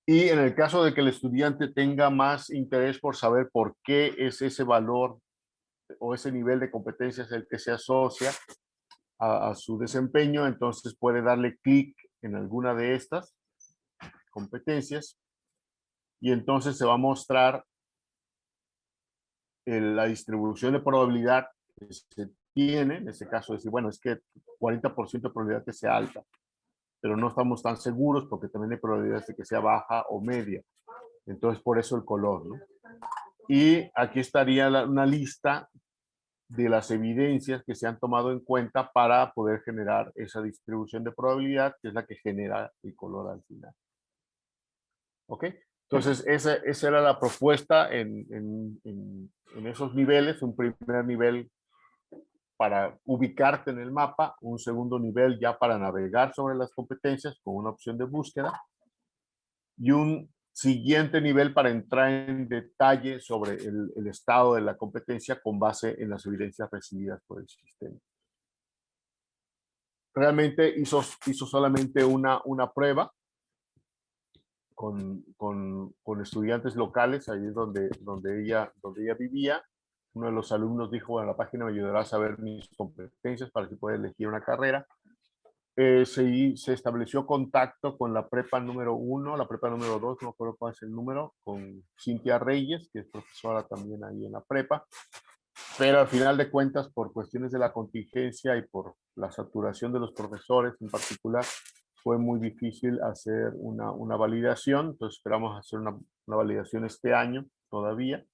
Y en el caso de que el estudiante tenga más interés por saber por qué es ese valor o ese nivel de competencias el que se asocia a su desempeño, entonces puede darle clic en alguna de estas competencias y entonces se va a mostrar la distribución de probabilidad que se tiene, en este caso decir, bueno, es que 40% de probabilidad que sea alta, pero no estamos tan seguros porque también hay probabilidades de que sea baja o media. Entonces, por eso el color, ¿no? Y aquí estaría una lista de las evidencias que se han tomado en cuenta para poder generar esa distribución de probabilidad, que es la que genera el color al final. ¿Ok? Entonces, esa era la propuesta en esos niveles. Un primer nivel para ubicarte en el mapa, un segundo nivel ya para navegar sobre las competencias con una opción de búsqueda y un siguiente nivel para entrar en detalle sobre el estado de la competencia con base en las evidencias recibidas por el sistema. Realmente hizo solamente una prueba con estudiantes locales, ahí es donde ella vivía. Uno de los alumnos dijo, bueno, la página me ayudará a saber mis competencias para que pueda elegir una carrera. Se estableció contacto con la prepa número 1, la prepa número 2, no me acuerdo cuál es el número, con Cintia Reyes, que es profesora también ahí en la prepa. Pero al final de cuentas, por cuestiones de la contingencia y por la saturación de los profesores en particular, fue muy difícil hacer una validación. Entonces esperamos hacer una validación este año todavía.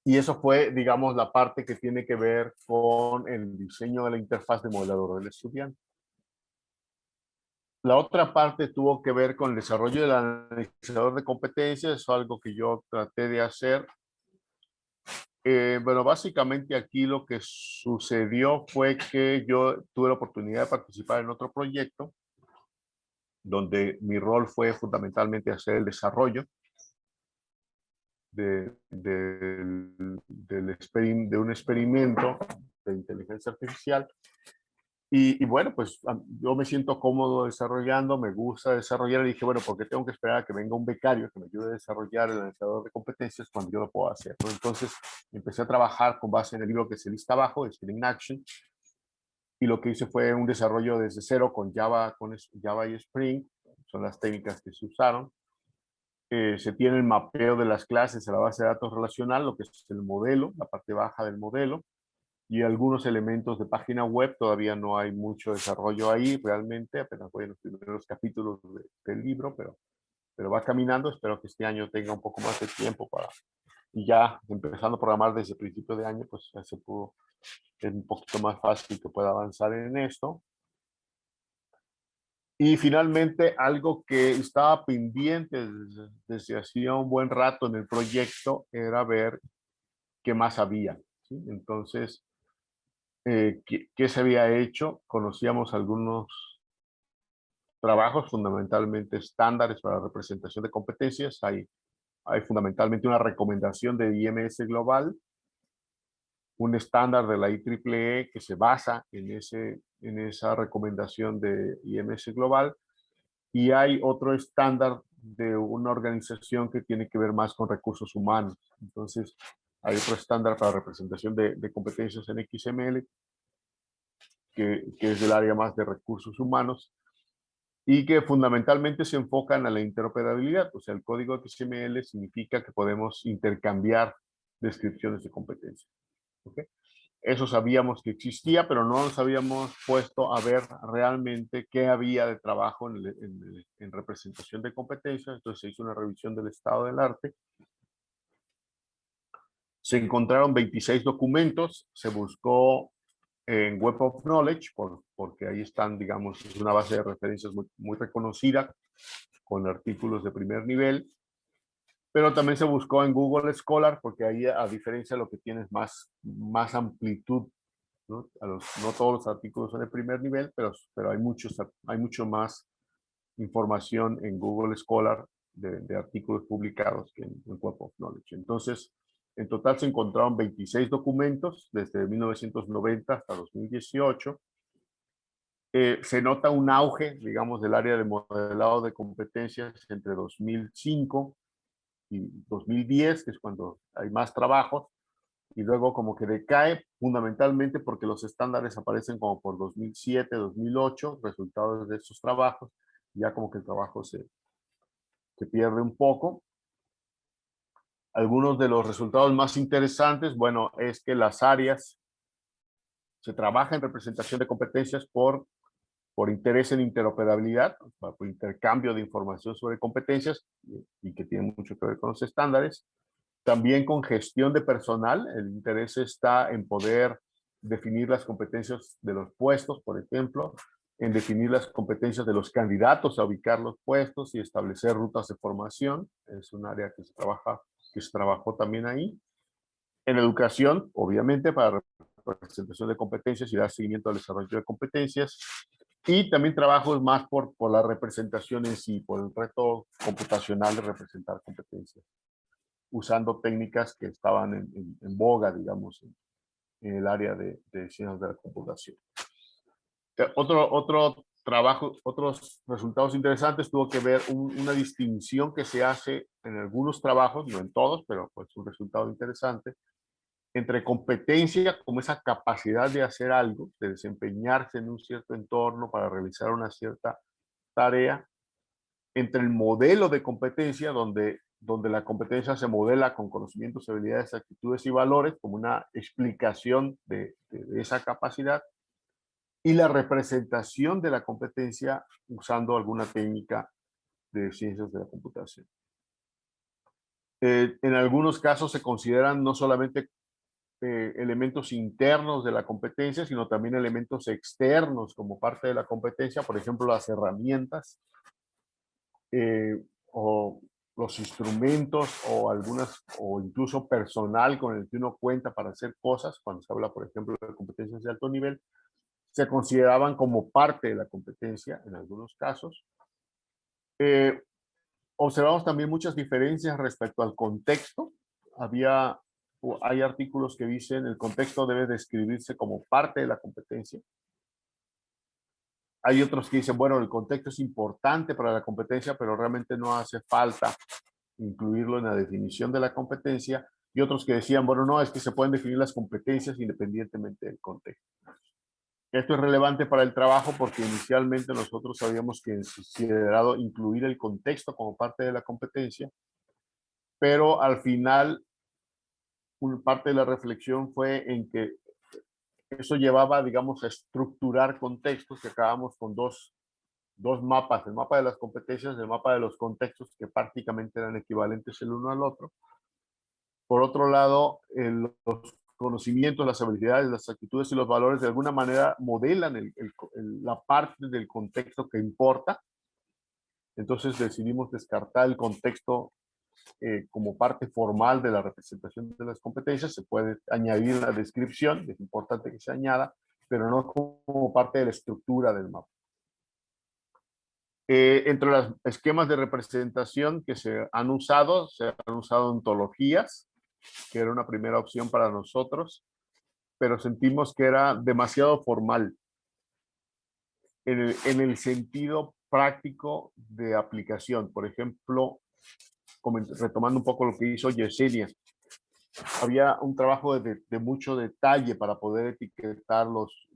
Y eso fue, digamos, la parte que tiene que ver con el diseño de la interfaz de modelador del estudiante. La otra parte tuvo que ver con el desarrollo del analizador de competencias, es algo que yo traté de hacer. Bueno, básicamente aquí lo que sucedió fue que yo tuve la oportunidad de participar en otro proyecto donde mi rol fue fundamentalmente hacer el desarrollo de un experimento de inteligencia artificial. Y bueno, pues yo me siento cómodo desarrollando, me gusta desarrollar y dije, bueno, ¿por qué tengo que esperar a que venga un becario que me ayude a desarrollar el analizador de competencias cuando yo lo puedo hacer? ¿No? Entonces empecé a trabajar con base en el libro que se lista abajo, Skill in Action, y lo que hice fue un desarrollo desde cero con Java y Spring, son las técnicas que se usaron. Se tiene el mapeo de las clases a la base de datos relacional, lo que es el modelo, la parte baja del modelo, y algunos elementos de página web. Todavía no hay mucho desarrollo ahí realmente, apenas voy en los primeros capítulos del libro, pero va caminando. Espero que este año tenga un poco más de tiempo para, y ya empezando a programar desde el principio de año, pues ya se pudo, es un poquito más fácil que pueda avanzar en esto. Y finalmente, algo que estaba pendiente desde hacía un buen rato en el proyecto era ver qué más había, ¿sí? Entonces, ¿qué se había hecho? Conocíamos algunos trabajos, fundamentalmente estándares para la representación de competencias. Hay fundamentalmente una recomendación de IMS Global, un estándar de la IEEE que se basa en esa recomendación de IMS Global, y hay otro estándar de una organización que tiene que ver más con recursos humanos. Entonces, hay otro estándar para representación de competencias en XML, que es del área más de recursos humanos, y que fundamentalmente se enfocan a la interoperabilidad. O sea, el código XML significa que podemos intercambiar descripciones de competencias. ¿Okay? Eso sabíamos que existía, pero no nos habíamos puesto a ver realmente qué había de trabajo en representación de competencias. Entonces se hizo una revisión del estado del arte. Se encontraron 26 documentos, se buscó en Web of Knowledge, porque ahí están, digamos, es una base de referencias muy reconocida, con artículos de primer nivel, pero también se buscó en Google Scholar, porque ahí, a diferencia de lo que tienes más amplitud, ¿no? No todos los artículos son de primer nivel, pero hay mucho más información en Google Scholar de artículos publicados que en Web of Knowledge. Entonces, en total se encontraron 26 documentos desde 1990 hasta 2018. Se nota un auge, digamos, del área de modelado de competencias entre 2005 y 2010, que es cuando hay más trabajos, y luego como que decae fundamentalmente porque los estándares aparecen como por 2007, 2008, resultados de esos trabajos, ya como que el trabajo se pierde un poco. Algunos de los resultados más interesantes, bueno, es que las áreas se trabaja en representación de competencias por interés en interoperabilidad, por intercambio de información sobre competencias, y que tiene mucho que ver con los estándares. También con gestión de personal, el interés está en poder definir las competencias de los puestos, por ejemplo, en definir las competencias de los candidatos a ubicar los puestos y establecer rutas de formación. Es un área que se trabajó también ahí. En educación, obviamente, para representación de competencias y dar seguimiento al desarrollo de competencias. Y también trabajos más por la representación en sí, por el reto computacional de representar competencias, usando técnicas que estaban en boga, digamos, en el área de ciencias de la computación. Otro trabajo, otros resultados interesantes tuvo que ver una distinción que se hace en algunos trabajos, no en todos, pero pues un resultado interesante, entre competencia como esa capacidad de hacer algo, de desempeñarse en un cierto entorno para realizar una cierta tarea, entre el modelo de competencia, donde la competencia se modela con conocimientos, habilidades, actitudes y valores, como una explicación de esa capacidad, y la representación de la competencia usando alguna técnica de ciencias de la computación. En algunos casos se consideran no solamente elementos internos de la competencia, sino también elementos externos como parte de la competencia, por ejemplo, las herramientas o los instrumentos o incluso personal con el que uno cuenta para hacer cosas. Cuando se habla, por ejemplo, de competencias de alto nivel, se consideraban como parte de la competencia en algunos casos. Observamos también muchas diferencias respecto al contexto. Hay artículos que dicen el contexto debe describirse como parte de la competencia. Hay otros que dicen, bueno, el contexto es importante para la competencia, pero realmente no hace falta incluirlo en la definición de la competencia. Y otros que decían, bueno, no, es que se pueden definir las competencias independientemente del contexto. Esto es relevante para el trabajo porque inicialmente nosotros habíamos considerado incluir el contexto como parte de la competencia, pero al final parte de la reflexión fue en que eso llevaba, digamos, a estructurar contextos, que acabamos con dos mapas, el mapa de las competencias y el mapa de los contextos, que prácticamente eran equivalentes el uno al otro. Por otro lado, los conocimientos, las habilidades, las actitudes y los valores de alguna manera modelan la parte del contexto que importa. Entonces decidimos descartar el contexto como parte formal de la representación de las competencias. Se puede añadir la descripción, es importante que se añada, pero no como parte de la estructura del mapa. Entre los esquemas de representación que se han usado ontologías, que era una primera opción para nosotros, pero sentimos que era demasiado formal en el sentido práctico de aplicación. Por ejemplo, retomando un poco lo que hizo Yesenia, había un trabajo de mucho detalle para poder etiquetar los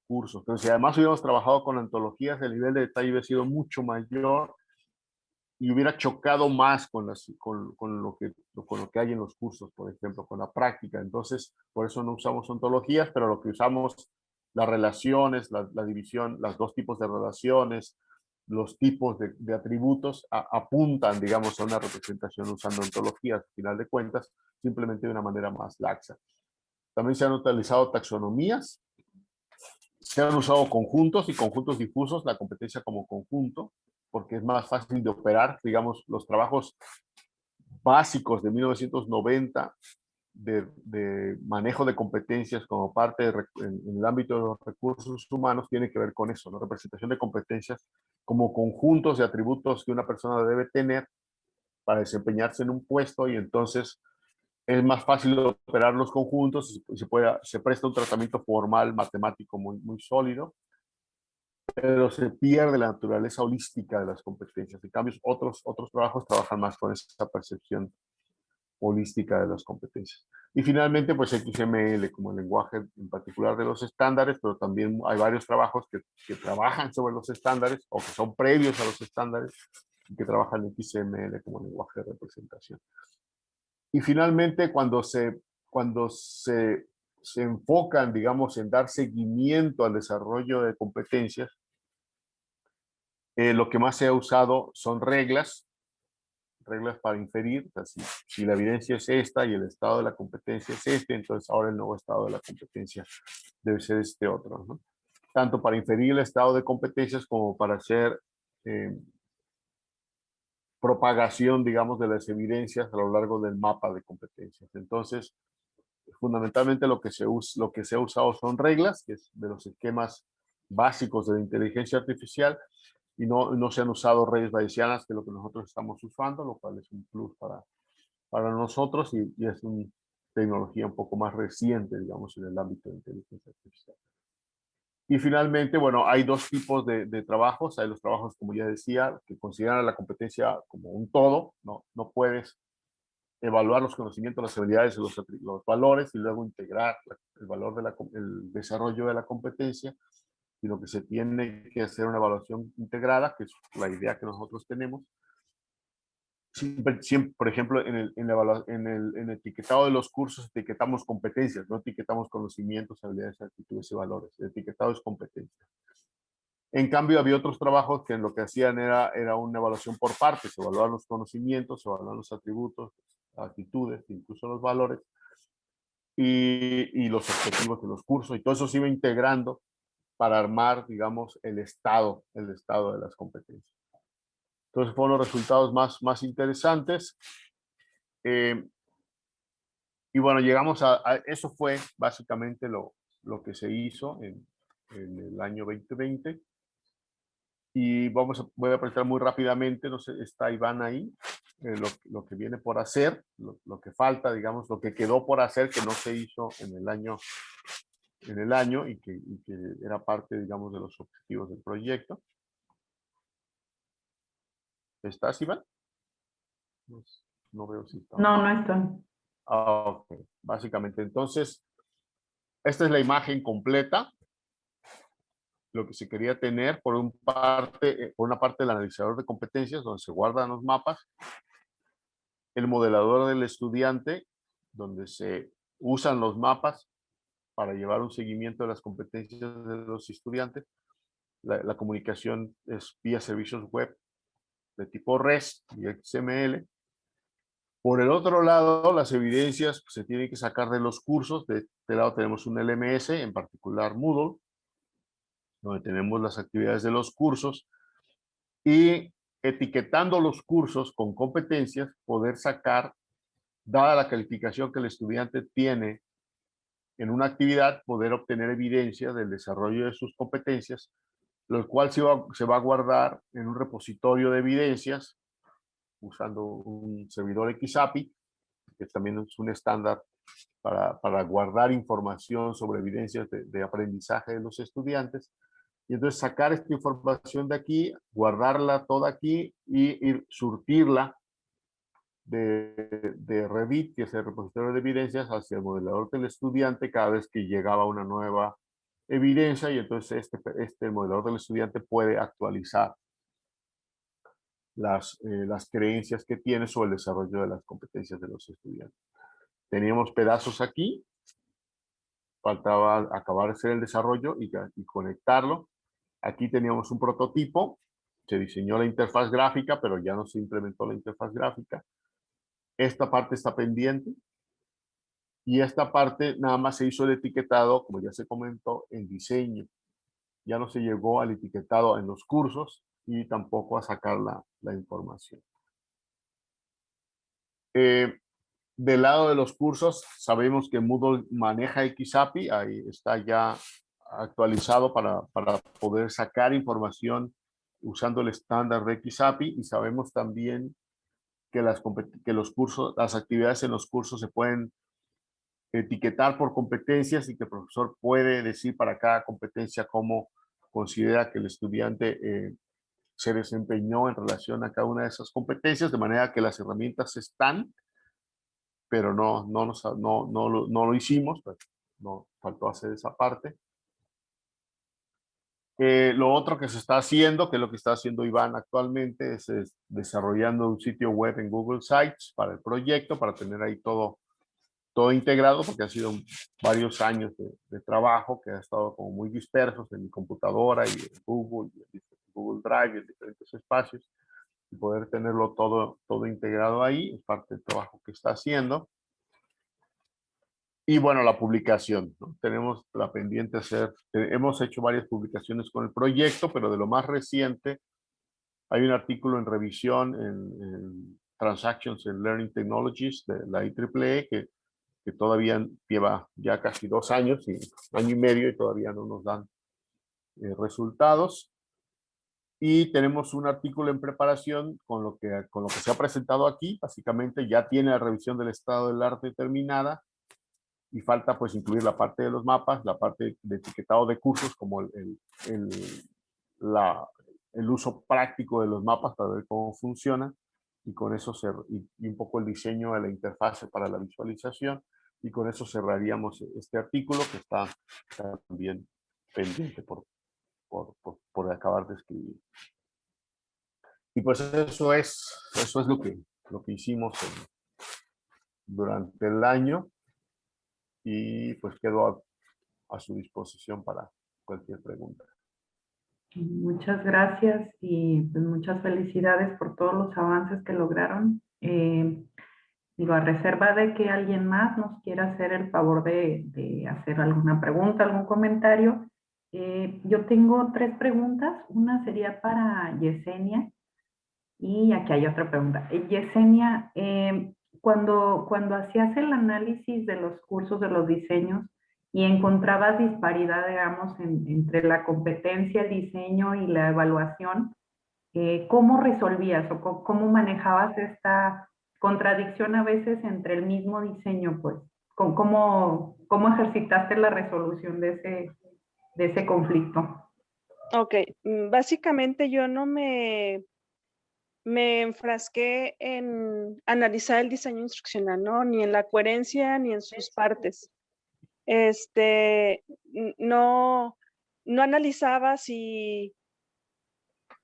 cursos. Pero si además hubiéramos trabajado con antologías, el nivel de detalle hubiera sido mucho mayor y hubiera chocado más con lo que hay en los cursos, por ejemplo, con la práctica. Entonces, por eso no usamos ontologías, pero lo que usamos, las relaciones, la división, los dos tipos de relaciones, los tipos de atributos apuntan, digamos, a una representación usando ontologías, al final de cuentas, simplemente de una manera más laxa. También se han utilizado taxonomías, se han usado conjuntos y conjuntos difusos, la competencia como conjunto, porque es más fácil de operar. Digamos, los trabajos básicos de 1990 de manejo de competencias como parte en el ámbito de los recursos humanos tiene que ver con eso, ¿no? Representación de competencias como conjuntos de atributos que una persona debe tener para desempeñarse en un puesto, y entonces es más fácil operar los conjuntos y se presta un tratamiento formal matemático muy sólido, pero se pierde la naturaleza holística de las competencias. En cambio, otros trabajos trabajan más con esa percepción holística de las competencias. Y finalmente, pues XML como el lenguaje en particular de los estándares, pero también hay varios trabajos que trabajan sobre los estándares o que son previos a los estándares y que trabajan en XML como lenguaje de representación. Y finalmente, cuando se enfocan, digamos, en dar seguimiento al desarrollo de competencias, lo que más se ha usado son reglas para inferir. O sea, si la evidencia es esta y el estado de la competencia es este, entonces ahora el nuevo estado de la competencia debe ser este otro, ¿no? Tanto para inferir el estado de competencias como para hacer propagación, digamos, de las evidencias a lo largo del mapa de competencias. Entonces, fundamentalmente lo que se ha usado son reglas, que es de los esquemas básicos de la inteligencia artificial, y no se han usado redes bayesianas, que es lo que nosotros estamos usando, lo cual es un plus para nosotros, y es una tecnología un poco más reciente, digamos, en el ámbito de inteligencia artificial. Y finalmente, bueno, hay dos tipos de trabajos. Hay los trabajos, como ya decía, que consideran la competencia como un todo. No puedes evaluar los conocimientos, las habilidades y los valores y luego integrar el valor el desarrollo de la competencia, sino que se tiene que hacer una evaluación integrada, que es la idea que nosotros tenemos. Siempre, por ejemplo, en el etiquetado de los cursos etiquetamos competencias, no etiquetamos conocimientos, habilidades, actitudes y valores. El etiquetado es competencia. En cambio, había otros trabajos que lo que hacían era una evaluación por partes, evaluar los conocimientos, evaluar los atributos, actitudes, incluso los valores y los objetivos de los cursos, y todo eso se iba integrando para armar, digamos, el estado de las competencias. Entonces fueron los resultados más interesantes. Y bueno, llegamos eso fue básicamente lo que se hizo en el año 2020. Y voy a presentar muy rápidamente, no sé, está Iván ahí, lo que viene por hacer, lo que falta, digamos, lo que quedó por hacer que no se hizo en el año y que era parte, digamos, de los objetivos del proyecto. ¿Estás, Iván? No veo si está. No está. Ok, básicamente. Entonces, esta es la imagen completa. lo que se quería tener, por una parte el analizador de competencias, donde se guardan los mapas, el modelador del estudiante, donde se usan los mapas para llevar un seguimiento de las competencias de los estudiantes. La comunicación es vía servicios web de tipo REST y XML. Por el otro lado, las evidencias se tienen que sacar de los cursos. De este lado tenemos un LMS, en particular Moodle, donde tenemos las actividades de los cursos y etiquetando los cursos con competencias, poder sacar, dada la calificación que el estudiante tiene en una actividad, poder obtener evidencia del desarrollo de sus competencias, lo cual se va a guardar en un repositorio de evidencias usando un servidor XAPI, que también es un estándar para guardar información sobre evidencias de aprendizaje de los estudiantes. Y entonces sacar esta información de aquí, guardarla toda aquí y ir surtirla de Revit, que es el repositorio de evidencias, hacia el modelador del estudiante cada vez que llegaba una nueva evidencia, y entonces este modelador del estudiante puede actualizar las creencias que tiene sobre el desarrollo de las competencias de los estudiantes. Teníamos pedazos aquí, faltaba acabar de hacer el desarrollo y conectarlo. Aquí teníamos un prototipo, se diseñó la interfaz gráfica, pero ya no se implementó la interfaz gráfica. Esta parte está pendiente y esta parte nada más se hizo el etiquetado, como ya se comentó, en diseño. Ya no se llegó al etiquetado en los cursos y tampoco a sacar la información. Del lado de los cursos, sabemos que Moodle maneja XAPI, ahí está ya actualizado para poder sacar información usando el estándar de XAPI, y sabemos también que los cursos, las actividades en los cursos se pueden etiquetar por competencias y que el profesor puede decir para cada competencia cómo considera que el estudiante se desempeñó en relación a cada una de esas competencias, de manera que las herramientas están, pero no lo hicimos, pues, no faltó hacer esa parte. Lo otro que se está haciendo, que es lo que está haciendo Iván actualmente, es desarrollando un sitio web en Google Sites para el proyecto, para tener ahí todo integrado, porque ha sido varios años de trabajo que ha estado como muy dispersos en mi computadora y en Google, y en Google Drive, y en diferentes espacios, y poder tenerlo todo integrado ahí, es parte del trabajo que está haciendo. Y bueno, la publicación, ¿no? Tenemos la pendiente hacer, hemos hecho varias publicaciones con el proyecto, pero de lo más reciente, hay un artículo en revisión en Transactions in Learning Technologies de la IEEE que todavía lleva ya casi 2 años, año y medio, y todavía no nos dan resultados. Y tenemos un artículo en preparación con lo que se ha presentado aquí. Básicamente ya tiene la revisión del estado del arte terminada, y falta pues incluir la parte de los mapas, la parte de etiquetado de cursos, como el uso práctico de los mapas para ver cómo funciona, y con eso y un poco el diseño de la interfase para la visualización, y con eso cerraríamos este artículo que está también pendiente por acabar de escribir. Y pues eso es lo que hicimos durante el año, y pues quedo a su disposición para cualquier pregunta. Muchas gracias y pues muchas felicidades por todos los avances que lograron. Digo, a reserva de que alguien más nos quiera hacer el favor de hacer alguna pregunta, algún comentario. Yo tengo 3 preguntas. Una sería para Yesenia, y aquí hay otra pregunta. Yesenia, cuando hacías el análisis de los cursos, de los diseños, y encontrabas disparidad, digamos, entre la competencia, el diseño y la evaluación, ¿cómo resolvías o cómo manejabas esta contradicción a veces entre el mismo diseño? Pues, ¿cómo ejercitaste la resolución de ese conflicto? Ok, básicamente yo no me enfrasqué en analizar el diseño instruccional, ¿no? Ni en la coherencia ni en sus partes. No, no analizaba si,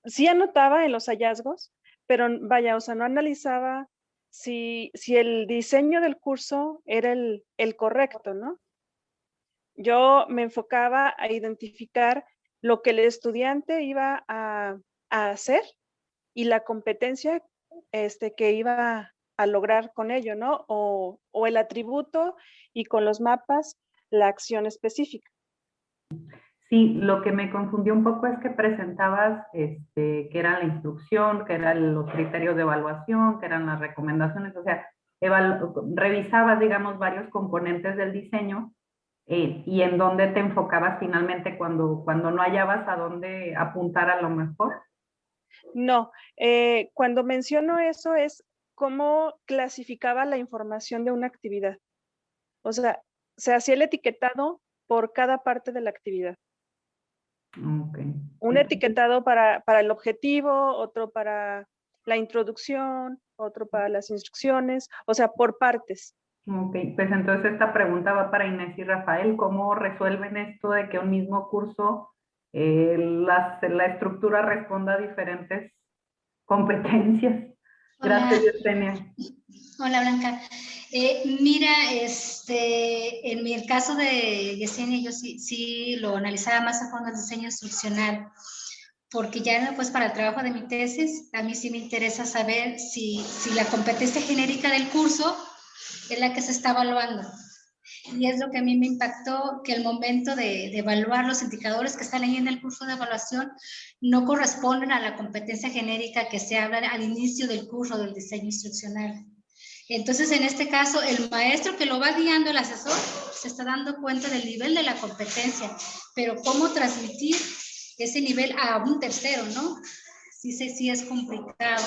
sí anotaba en los hallazgos, pero vaya, o sea, no analizaba si el diseño del curso era el correcto, ¿no? Yo me enfocaba a identificar lo que el estudiante iba a hacer y la competencia que iba a lograr con ello, ¿no? O el atributo y con los mapas la acción específica. Sí, lo que me confundió un poco es que presentabas que era la instrucción, que eran los criterios de evaluación, que eran las recomendaciones, o sea, revisabas, digamos, varios componentes del diseño y en dónde te enfocabas finalmente cuando no hallabas a dónde apuntar a lo mejor. No, cuando menciono eso es cómo clasificaba la información de una actividad. O sea, se hacía el etiquetado por cada parte de la actividad. Okay. Un etiquetado para el objetivo, otro para la introducción, otro para las instrucciones, o sea, por partes. Ok, pues entonces esta pregunta va para Inés y Rafael. ¿Cómo resuelven esto de que un mismo curso, la estructura responda a diferentes competencias? Gracias, Hola, Yesenia. hola Blanca. Mira, en mi caso de Yesenia, yo sí lo analizaba más a fondo el diseño instruccional, porque ya pues para el trabajo de mi tesis, a mí sí me interesa saber si la competencia genérica del curso es la que se está evaluando. Y es lo que a mí me impactó, que el momento de evaluar los indicadores que están ahí en el curso de evaluación no corresponden a la competencia genérica que se habla al inicio del curso del diseño instruccional. Entonces, en este caso, el maestro que lo va guiando, el asesor, se está dando cuenta del nivel de la competencia, pero cómo transmitir ese nivel a un tercero, ¿no? Sí es complicado.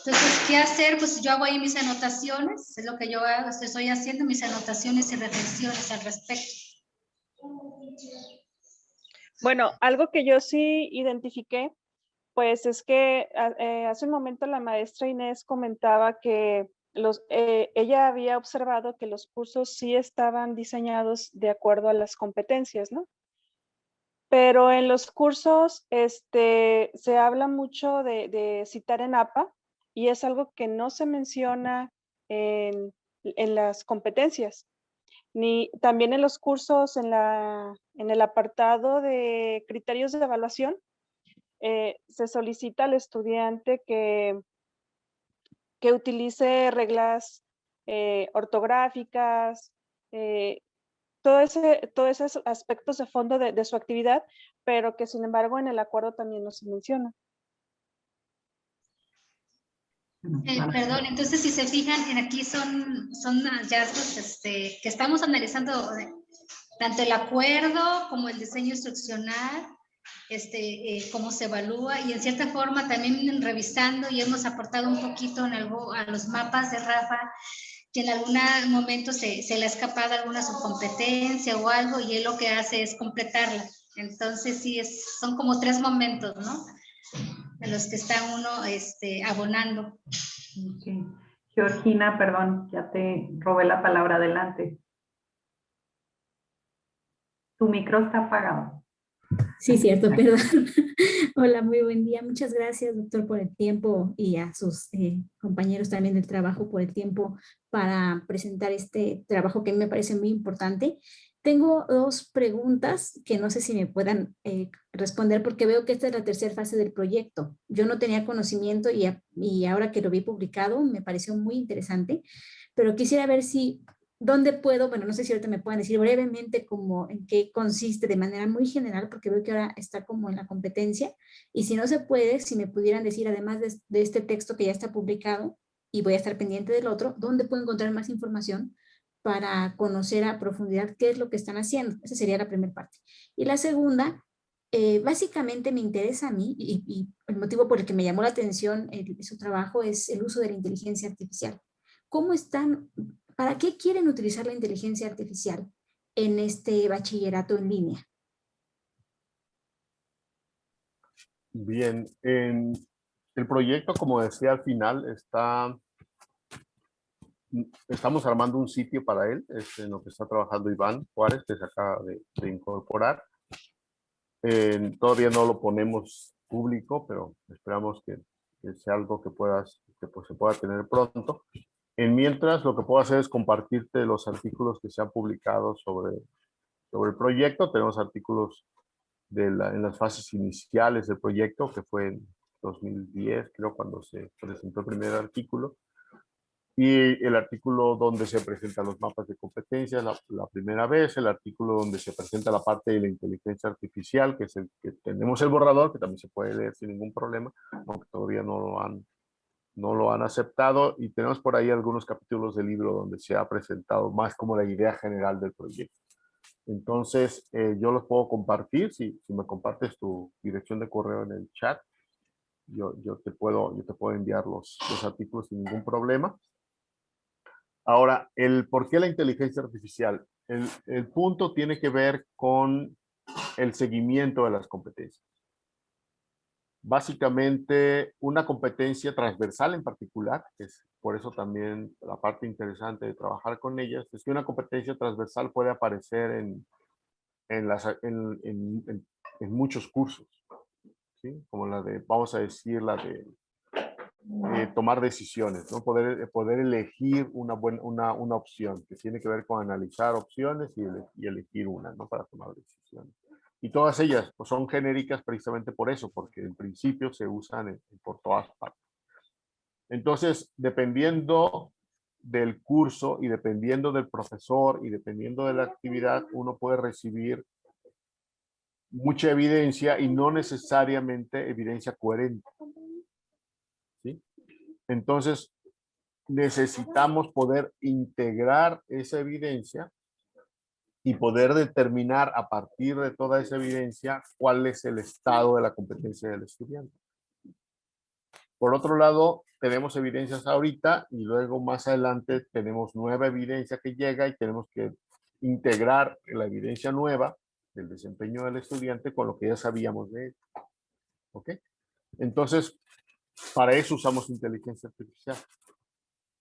Entonces, ¿qué hacer? Pues yo hago ahí mis anotaciones, es lo que yo hago, estoy haciendo mis anotaciones y reflexiones al respecto. Bueno, algo que yo sí identifiqué, pues es que hace un momento la maestra Inés comentaba que ella había observado que los cursos sí estaban diseñados de acuerdo a las competencias, ¿no? Pero en los cursos se habla mucho de citar en APA y es algo que no se menciona en las competencias. Ni también en los cursos, en el apartado de criterios de evaluación, se solicita al estudiante que utilice reglas ortográficas, todos esos aspectos de fondo de su actividad, pero que sin embargo en el acuerdo también no se menciona. Perdón, entonces si se fijan, aquí son hallazgos que estamos analizando tanto el acuerdo como el diseño instruccional, cómo se evalúa y en cierta forma también revisando y hemos aportado un poquito en algo a los mapas de Rafa, que en algún momento se le ha escapado alguna subcompetencia o algo y él lo que hace es completarla. Entonces sí, son como 3 momentos, ¿no? En los que está uno abonando. Okay. Georgina, perdón, ya te robé la palabra, adelante. Tu micro está apagado. Sí, cierto, perdón. Hola, muy buen día. Muchas gracias, doctor, por el tiempo y a sus compañeros también del trabajo por el tiempo para presentar este trabajo que a mí me parece muy importante. Tengo dos preguntas que no sé si me puedan responder porque veo que esta es la tercera fase del proyecto. Yo no tenía conocimiento y ahora que lo vi publicado me pareció muy interesante, pero quisiera ver si ¿dónde puedo? Bueno, no sé si ahorita me pueden decir brevemente como en qué consiste de manera muy general, porque veo que ahora está como en la competencia. Y si no se puede, si me pudieran decir, además de este texto que ya está publicado, y voy a estar pendiente del otro, ¿dónde puedo encontrar más información para conocer a profundidad qué es lo que están haciendo? Esa sería la primera parte. Y la segunda, básicamente me interesa a mí, y el motivo por el que me llamó la atención su trabajo es el uso de la inteligencia artificial. ¿Cómo están ¿Para qué quieren utilizar la inteligencia artificial en este bachillerato en línea? Bien, el proyecto, como decía al final, estamos armando un sitio para él, en lo que está trabajando Iván Juárez, que se acaba de incorporar. Todavía no lo ponemos público, pero esperamos que sea algo que pues, se pueda tener pronto. Mientras, lo que puedo hacer es compartirte los artículos que se han publicado sobre el proyecto. Tenemos artículos en las fases iniciales del proyecto, que fue en 2010, creo, cuando se presentó el primer artículo. Y el artículo donde se presentan los mapas de competencias la primera vez, el artículo donde se presenta la parte de la inteligencia artificial, que es el que tenemos el borrador, que también se puede leer sin ningún problema, aunque todavía no lo han aceptado, y tenemos por ahí algunos capítulos del libro donde se ha presentado más como la idea general del proyecto. Entonces, yo los puedo compartir, si me compartes tu dirección de correo en el chat, yo te puedo enviar los artículos sin ningún problema. Ahora, ¿por qué la inteligencia artificial? El punto tiene que ver con el seguimiento de las competencias. Básicamente, una competencia transversal en particular, que es por eso también la parte interesante de trabajar con ellas, es que una competencia transversal puede aparecer en muchos cursos, ¿sí? Como la de, vamos a decir, la de tomar decisiones, ¿no? Poder elegir una opción, que tiene que ver con analizar opciones y elegir una, ¿no? Para tomar decisiones. Y todas ellas pues, son genéricas precisamente por eso, porque en principio se usan por todas partes. Entonces, dependiendo del curso y dependiendo del profesor y dependiendo de la actividad, uno puede recibir mucha evidencia y no necesariamente evidencia coherente, ¿sí? Entonces, necesitamos poder integrar esa evidencia y poder determinar a partir de toda esa evidencia cuál es el estado de la competencia del estudiante. Por otro lado, tenemos evidencias ahorita y luego más adelante tenemos nueva evidencia que llega y tenemos que integrar la evidencia nueva del desempeño del estudiante con lo que ya sabíamos de él. ¿Ok? Entonces, para eso usamos inteligencia artificial.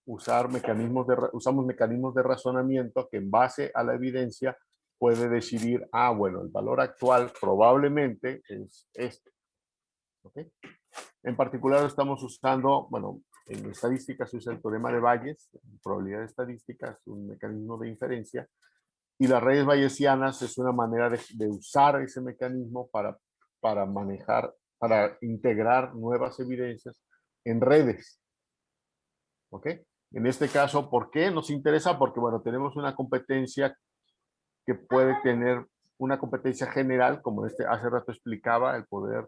Usamos mecanismos de razonamiento que en base a la evidencia puede decidir, bueno, el valor actual probablemente es este. ¿Ok? En particular estamos usando, bueno, en estadística se usa el teorema de Bayes, en probabilidad estadística es un mecanismo de inferencia, y las redes bayesianas es una manera de usar ese mecanismo para manejar, para integrar nuevas evidencias en redes. ¿Ok? En este caso, ¿por qué nos interesa? Porque, bueno, tenemos una competencia que puede tener una competencia general, como hace rato explicaba, el poder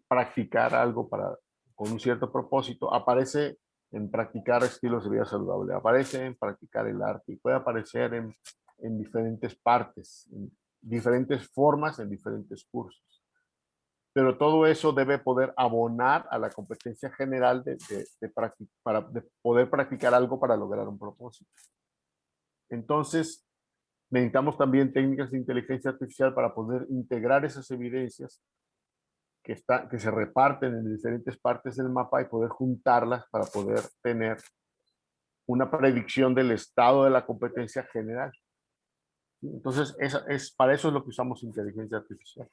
practicar algo con un cierto propósito. Aparece en practicar estilos de vida saludable, aparece en practicar el arte y puede aparecer en diferentes partes, en diferentes formas, en diferentes cursos. Pero todo eso debe poder abonar a la competencia general para poder practicar algo para lograr un propósito. Entonces, necesitamos también técnicas de inteligencia artificial para poder integrar esas evidencias que se reparten en diferentes partes del mapa y poder juntarlas para poder tener una predicción del estado de la competencia general. Entonces, para eso es lo que usamos inteligencia artificial,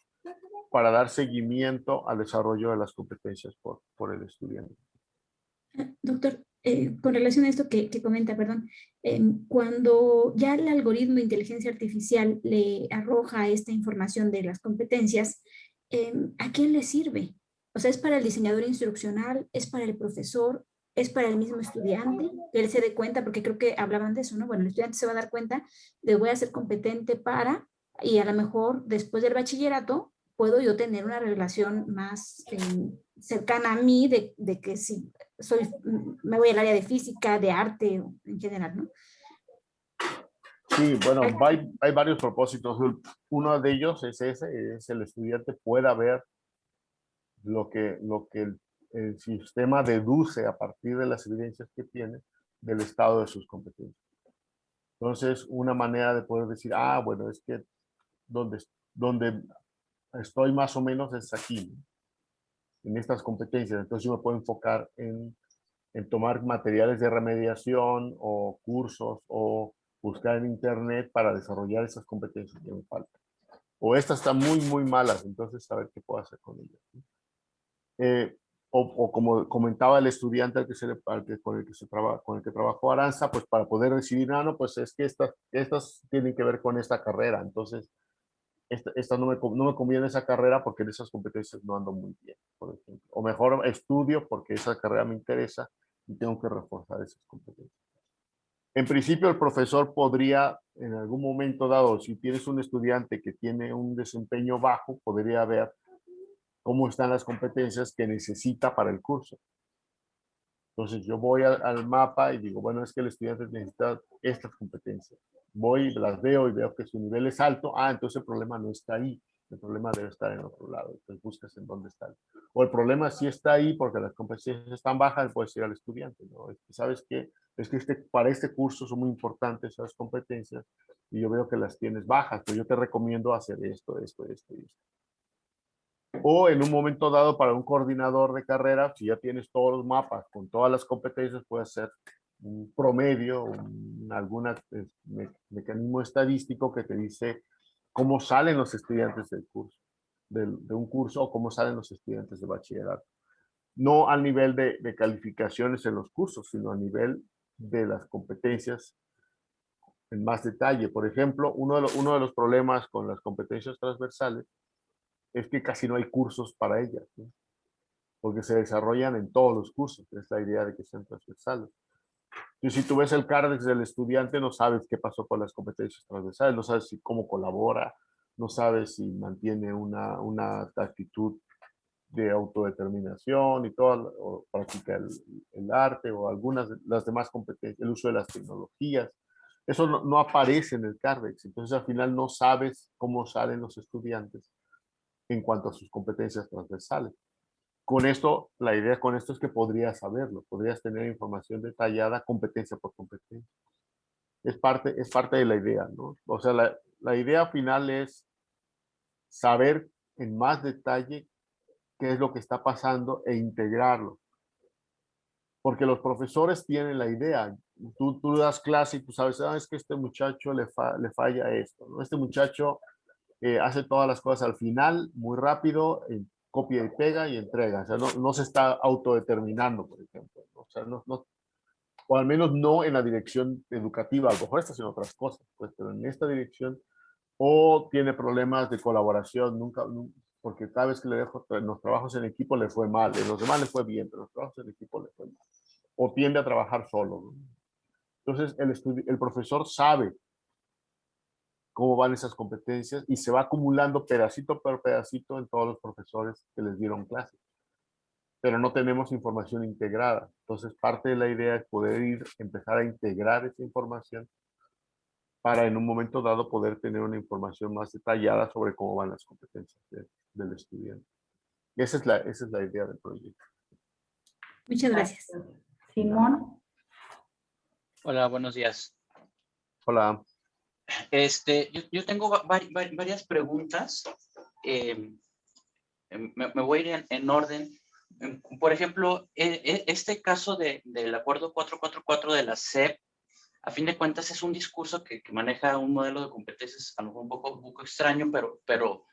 para dar seguimiento al desarrollo de las competencias por el estudiante. Doctor, con relación a esto que comenta, perdón, cuando ya el algoritmo de inteligencia artificial le arroja esta información de las competencias, ¿a quién le sirve? O sea, ¿es para el diseñador instruccional? ¿Es para el profesor? ¿Es para el mismo estudiante? Que él se dé cuenta, porque creo que hablaban de eso, ¿no? Bueno, el estudiante se va a dar cuenta de voy a ser competente para, y a lo mejor después del bachillerato puedo yo tener una relación más cercana a mí de que si me voy al área de física, de arte en general, ¿no? Sí, bueno, hay varios propósitos. Uno de ellos es el estudiante pueda ver lo que el sistema deduce a partir de las evidencias que tiene del estado de sus competencias. Entonces, una manera de poder decir, bueno, es que donde estoy más o menos es aquí, ¿no? En estas competencias. Entonces, yo me puedo enfocar en tomar materiales de remediación o cursos o buscar en internet para desarrollar esas competencias que me faltan. o estas están muy, muy malas, entonces saber qué puedo hacer con ellas. O como comentaba el estudiante con el que trabajó Aranza, pues para poder decidir, no, pues es que estas tienen que ver con esta carrera, entonces esta no me conviene esa carrera porque en esas competencias no ando muy bien, por ejemplo. O mejor estudio porque esa carrera me interesa y tengo que reforzar esas competencias. En principio, el profesor podría, en algún momento dado, si tienes un estudiante que tiene un desempeño bajo, podría ver cómo están las competencias que necesita para el curso. Entonces yo voy al mapa y digo, bueno, es que el estudiante necesita estas competencias. Voy, las veo y veo que su nivel es alto. Ah, entonces el problema no está ahí. El problema debe estar en otro lado. Entonces buscas en dónde está. O el problema sí está ahí porque las competencias están bajas, puedes ir al estudiante, ¿no? ¿Sabes qué? Es que para este curso son muy importantes esas competencias y yo veo que las tienes bajas, pero yo te recomiendo hacer esto, esto, esto y esto. O en un momento dado para un coordinador de carrera, si ya tienes todos los mapas con todas las competencias, puedes hacer un promedio, algún mecanismo estadístico que te dice cómo salen los estudiantes del curso, de un curso, o cómo salen los estudiantes de bachillerato. No al nivel de calificaciones en los cursos, sino a nivel de las competencias en más detalle. Por ejemplo, uno de los problemas con las competencias transversales es que casi no hay cursos para ellas, ¿no? Porque se desarrollan en todos los cursos, es la idea de que sean transversales. Y si tú ves el CARDEX del estudiante, no sabes qué pasó con las competencias transversales, no sabes cómo colabora, no sabes si mantiene una actitud de autodeterminación y todo, o practica el arte o algunas de las demás competencias, el uso de las tecnologías. Eso no aparece en el CARDEX, entonces al final no sabes cómo salen los estudiantes en cuanto a sus competencias transversales. Con esto, la idea con esto es que podrías saberlo, podrías tener información detallada competencia por competencia. Es parte de la idea, ¿no? O sea, la idea final es saber en más detalle qué es lo que está pasando e integrarlo. Porque los profesores tienen la idea. Tú das clase y tú sabes, es que este muchacho le falla esto, ¿no? Este muchacho hace todas las cosas al final, muy rápido, copia y pega y entrega. O sea, no se está autodeterminando, por ejemplo. O sea, o al menos no en la dirección educativa. A lo mejor está haciendo otras cosas, pues, pero en esta dirección. O tiene problemas de colaboración, porque cada vez que le dejo en los trabajos en equipo le fue mal. En los demás le fue bien, pero en los trabajos en equipo le fue mal. O tiende a trabajar solo, ¿no? Entonces, el profesor sabe cómo van esas competencias y se va acumulando pedacito por pedacito en todos los profesores que les dieron clases. Pero no tenemos información integrada. Entonces, parte de la idea es poder empezar a integrar esa información para en un momento dado poder tener una información más detallada sobre cómo van las competencias del estudiante. Esa es la idea del proyecto. Muchas gracias. Simón. Hola, buenos días. Hola. Yo tengo varias preguntas. Me voy a ir en orden. Por ejemplo, este caso del acuerdo 444 de la SEP, a fin de cuentas es un discurso que maneja un modelo de competencias a lo mejor un poco extraño, pero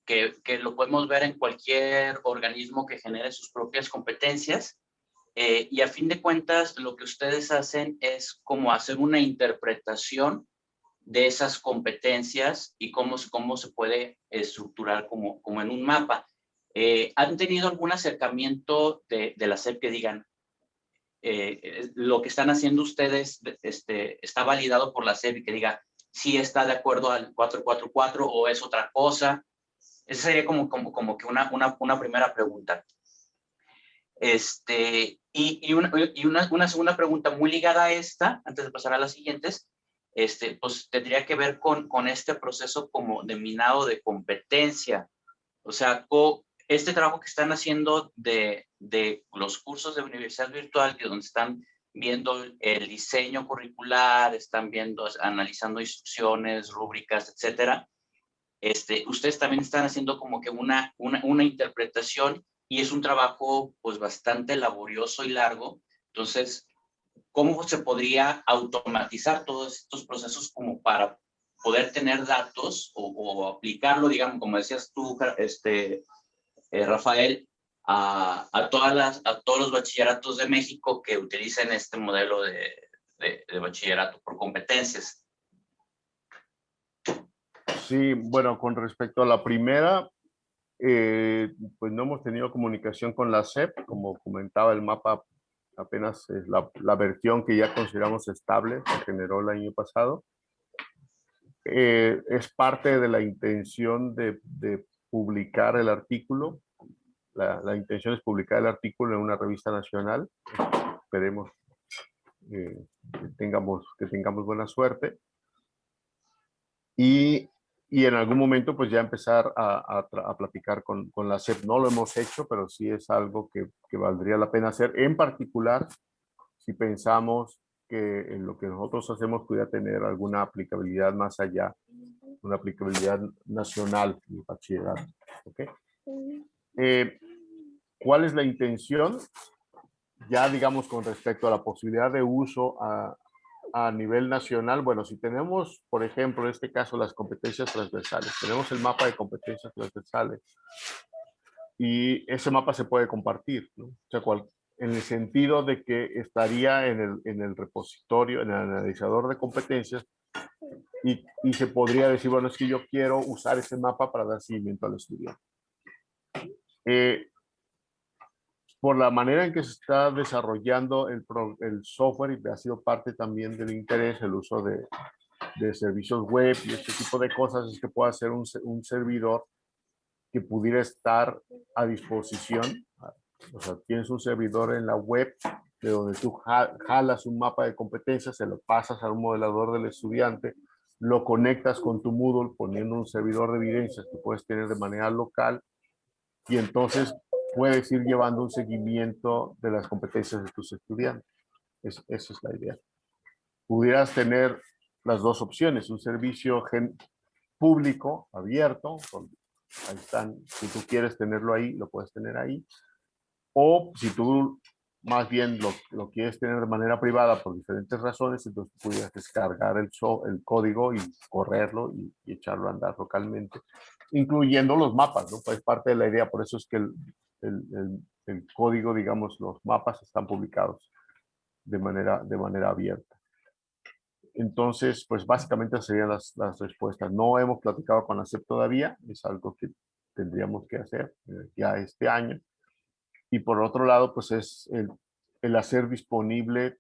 que lo podemos ver en cualquier organismo que genere sus propias competencias. Y a fin de cuentas lo que ustedes hacen es como hacer una interpretación de esas competencias y cómo se puede estructurar como en un mapa. ¿Han tenido algún acercamiento de la SEP que digan, lo que están haciendo ustedes está validado por la SEP y que diga si está de acuerdo al 444 o es otra cosa? Esa sería como que una primera pregunta. Y una segunda pregunta muy ligada a esta, antes de pasar a las siguientes, pues tendría que ver con este proceso como de minado de competencia. O sea, este trabajo que están haciendo de los cursos de universidad virtual, que donde están viendo el diseño curricular, están analizando instrucciones, rúbricas, etcétera. Ustedes también están haciendo como que una interpretación y es un trabajo pues bastante laborioso y largo. Entonces, ¿cómo se podría automatizar todos estos procesos como para poder tener datos o aplicarlo, digamos, como decías tú, Rafael, a todos los bachilleratos de México que utilicen este modelo de bachillerato por competencias. Sí, bueno, con respecto a la primera, pues no hemos tenido comunicación con la SEP. Como comentaba, el mapa apenas es la versión que ya consideramos estable, se generó el año pasado. Es parte de la intención de publicar el artículo. La intención es publicar el artículo en una revista nacional. Esperemos que tengamos buena suerte. Y en algún momento pues ya empezar a platicar con la SEP. No lo hemos hecho, pero sí es algo que valdría la pena hacer. En particular, si pensamos que en lo que nosotros hacemos pudiera tener alguna aplicabilidad más allá, una aplicabilidad nacional en el bachillerato. ¿Okay? ¿Cuál es la intención? Ya digamos con respecto a la posibilidad de uso a nivel nacional. Bueno, si tenemos, por ejemplo, en este caso las competencias transversales, tenemos el mapa de competencias transversales y ese mapa se puede compartir, ¿no? O sea, en el sentido de que estaría en el repositorio, en el analizador de competencias y se podría decir, bueno, es que yo quiero usar ese mapa para dar seguimiento al estudiante. Por la manera en que se está desarrollando el software, y ha sido parte también del interés, el uso de servicios web y este tipo de cosas, es que pueda ser un servidor que pudiera estar a disposición. O sea, tienes un servidor en la web de donde tú jalas un mapa de competencias, se lo pasas a un modelador del estudiante, lo conectas con tu Moodle poniendo un servidor de evidencias que puedes tener de manera local y entonces puedes ir llevando un seguimiento de las competencias de tus estudiantes. Esa es la idea. Pudieras tener las dos opciones, un servicio público, abierto, ahí están, si tú quieres tenerlo ahí, lo puedes tener ahí, o si tú más bien lo quieres tener de manera privada por diferentes razones, entonces pudieras descargar el código y correrlo y echarlo a andar localmente, incluyendo los mapas, ¿no? Pues es parte de la idea, por eso es que el código, digamos, los mapas están publicados de manera abierta. Entonces, pues básicamente serían las respuestas. No hemos platicado con la SEP todavía, es algo que tendríamos que hacer ya este año. Y por otro lado, pues es el hacer disponible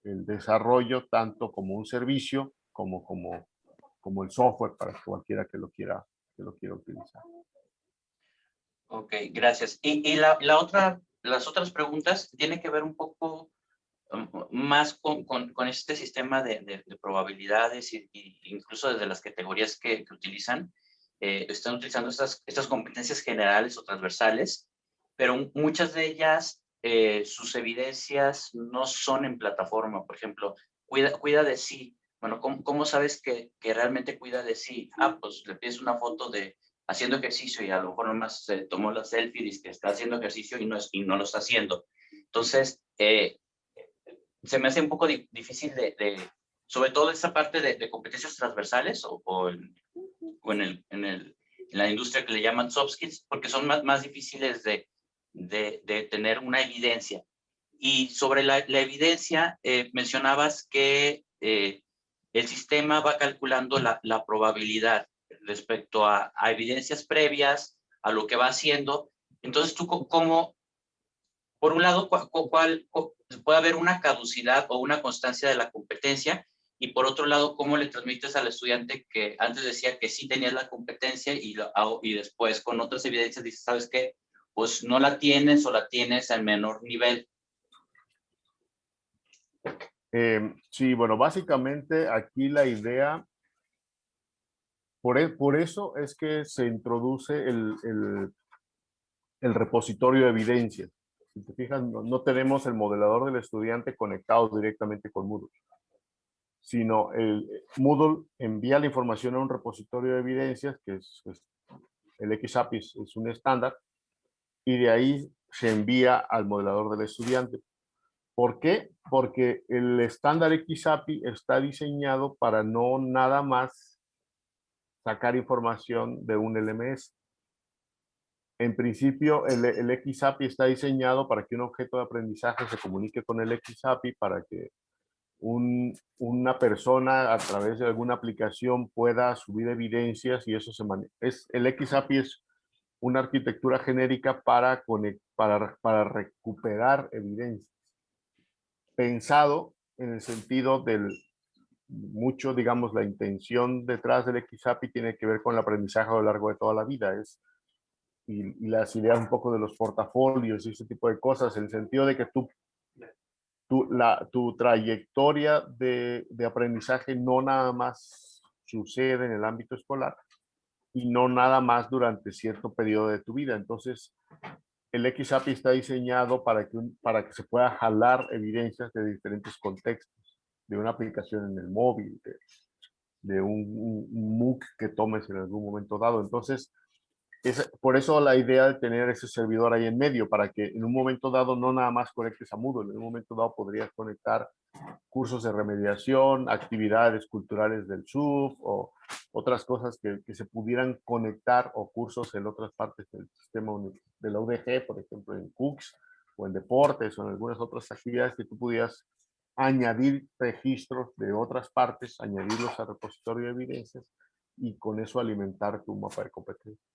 el desarrollo tanto como un servicio como el software para cualquiera que lo quiera utilizar. Ok, gracias. Y las otras preguntas tienen que ver un poco más con este sistema de probabilidades y incluso desde las categorías que utilizan. Están utilizando estas competencias generales o transversales, pero muchas de ellas, sus evidencias no son en plataforma. Por ejemplo, cuida de sí. Bueno, ¿cómo sabes que realmente cuida de sí? Pues le pides una foto de haciendo ejercicio y a lo mejor nomás se tomó la selfie y dice que está haciendo ejercicio y no lo está haciendo. Entonces, se me hace un poco difícil sobre todo esa parte de competencias transversales o en la industria que le llaman soft skills, porque son más difíciles de tener una evidencia. Y sobre la evidencia, mencionabas que el sistema va calculando la probabilidad respecto a evidencias previas, a lo que va haciendo. Entonces, ¿tú cómo, por un lado, puede haber una caducidad o una constancia de la competencia? Y por otro lado, ¿cómo le transmites al estudiante que antes decía que sí tenías la competencia y después con otras evidencias dices, ¿sabes qué? Pues no la tienes o la tienes al menor nivel. Sí, bueno, básicamente aquí la idea, por eso es que se introduce el repositorio de evidencias. Si te fijas, no tenemos el modelador del estudiante conectado directamente con Moodle, sino el Moodle envía la información a un repositorio de evidencias, que es el XAPI es un estándar, y de ahí se envía al modelador del estudiante. ¿Por qué? Porque el estándar XAPI está diseñado para no nada más sacar información de un LMS. En principio, el XAPI está diseñado para que un objeto de aprendizaje se comunique con el XAPI para que una persona a través de alguna aplicación pueda subir evidencias y eso se maneja. El XAPI es una arquitectura genérica para recuperar evidencias. Pensado en el sentido mucho, digamos, la intención detrás del XAPI tiene que ver con el aprendizaje a lo largo de toda la vida. Y las ideas un poco de los portafolios y ese tipo de cosas, en el sentido de que tu trayectoria de aprendizaje no nada más sucede en el ámbito escolar y no nada más durante cierto periodo de tu vida. Entonces, el XAPI está diseñado para que se pueda jalar evidencias de diferentes contextos, de una aplicación en el móvil, de un MOOC que tomes en algún momento dado. Entonces, por eso la idea de tener ese servidor ahí en medio, para que en un momento dado no nada más conectes a Moodle, en un momento dado podrías conectar cursos de remediación, actividades culturales del SUF o otras cosas que se pudieran conectar, o cursos en otras partes del sistema de la UDG, por ejemplo en CUCS o en deportes o en algunas otras actividades que tú pudieras añadir registros de otras partes, añadirlos al repositorio de evidencias y con eso alimentar tu mapa de competencias.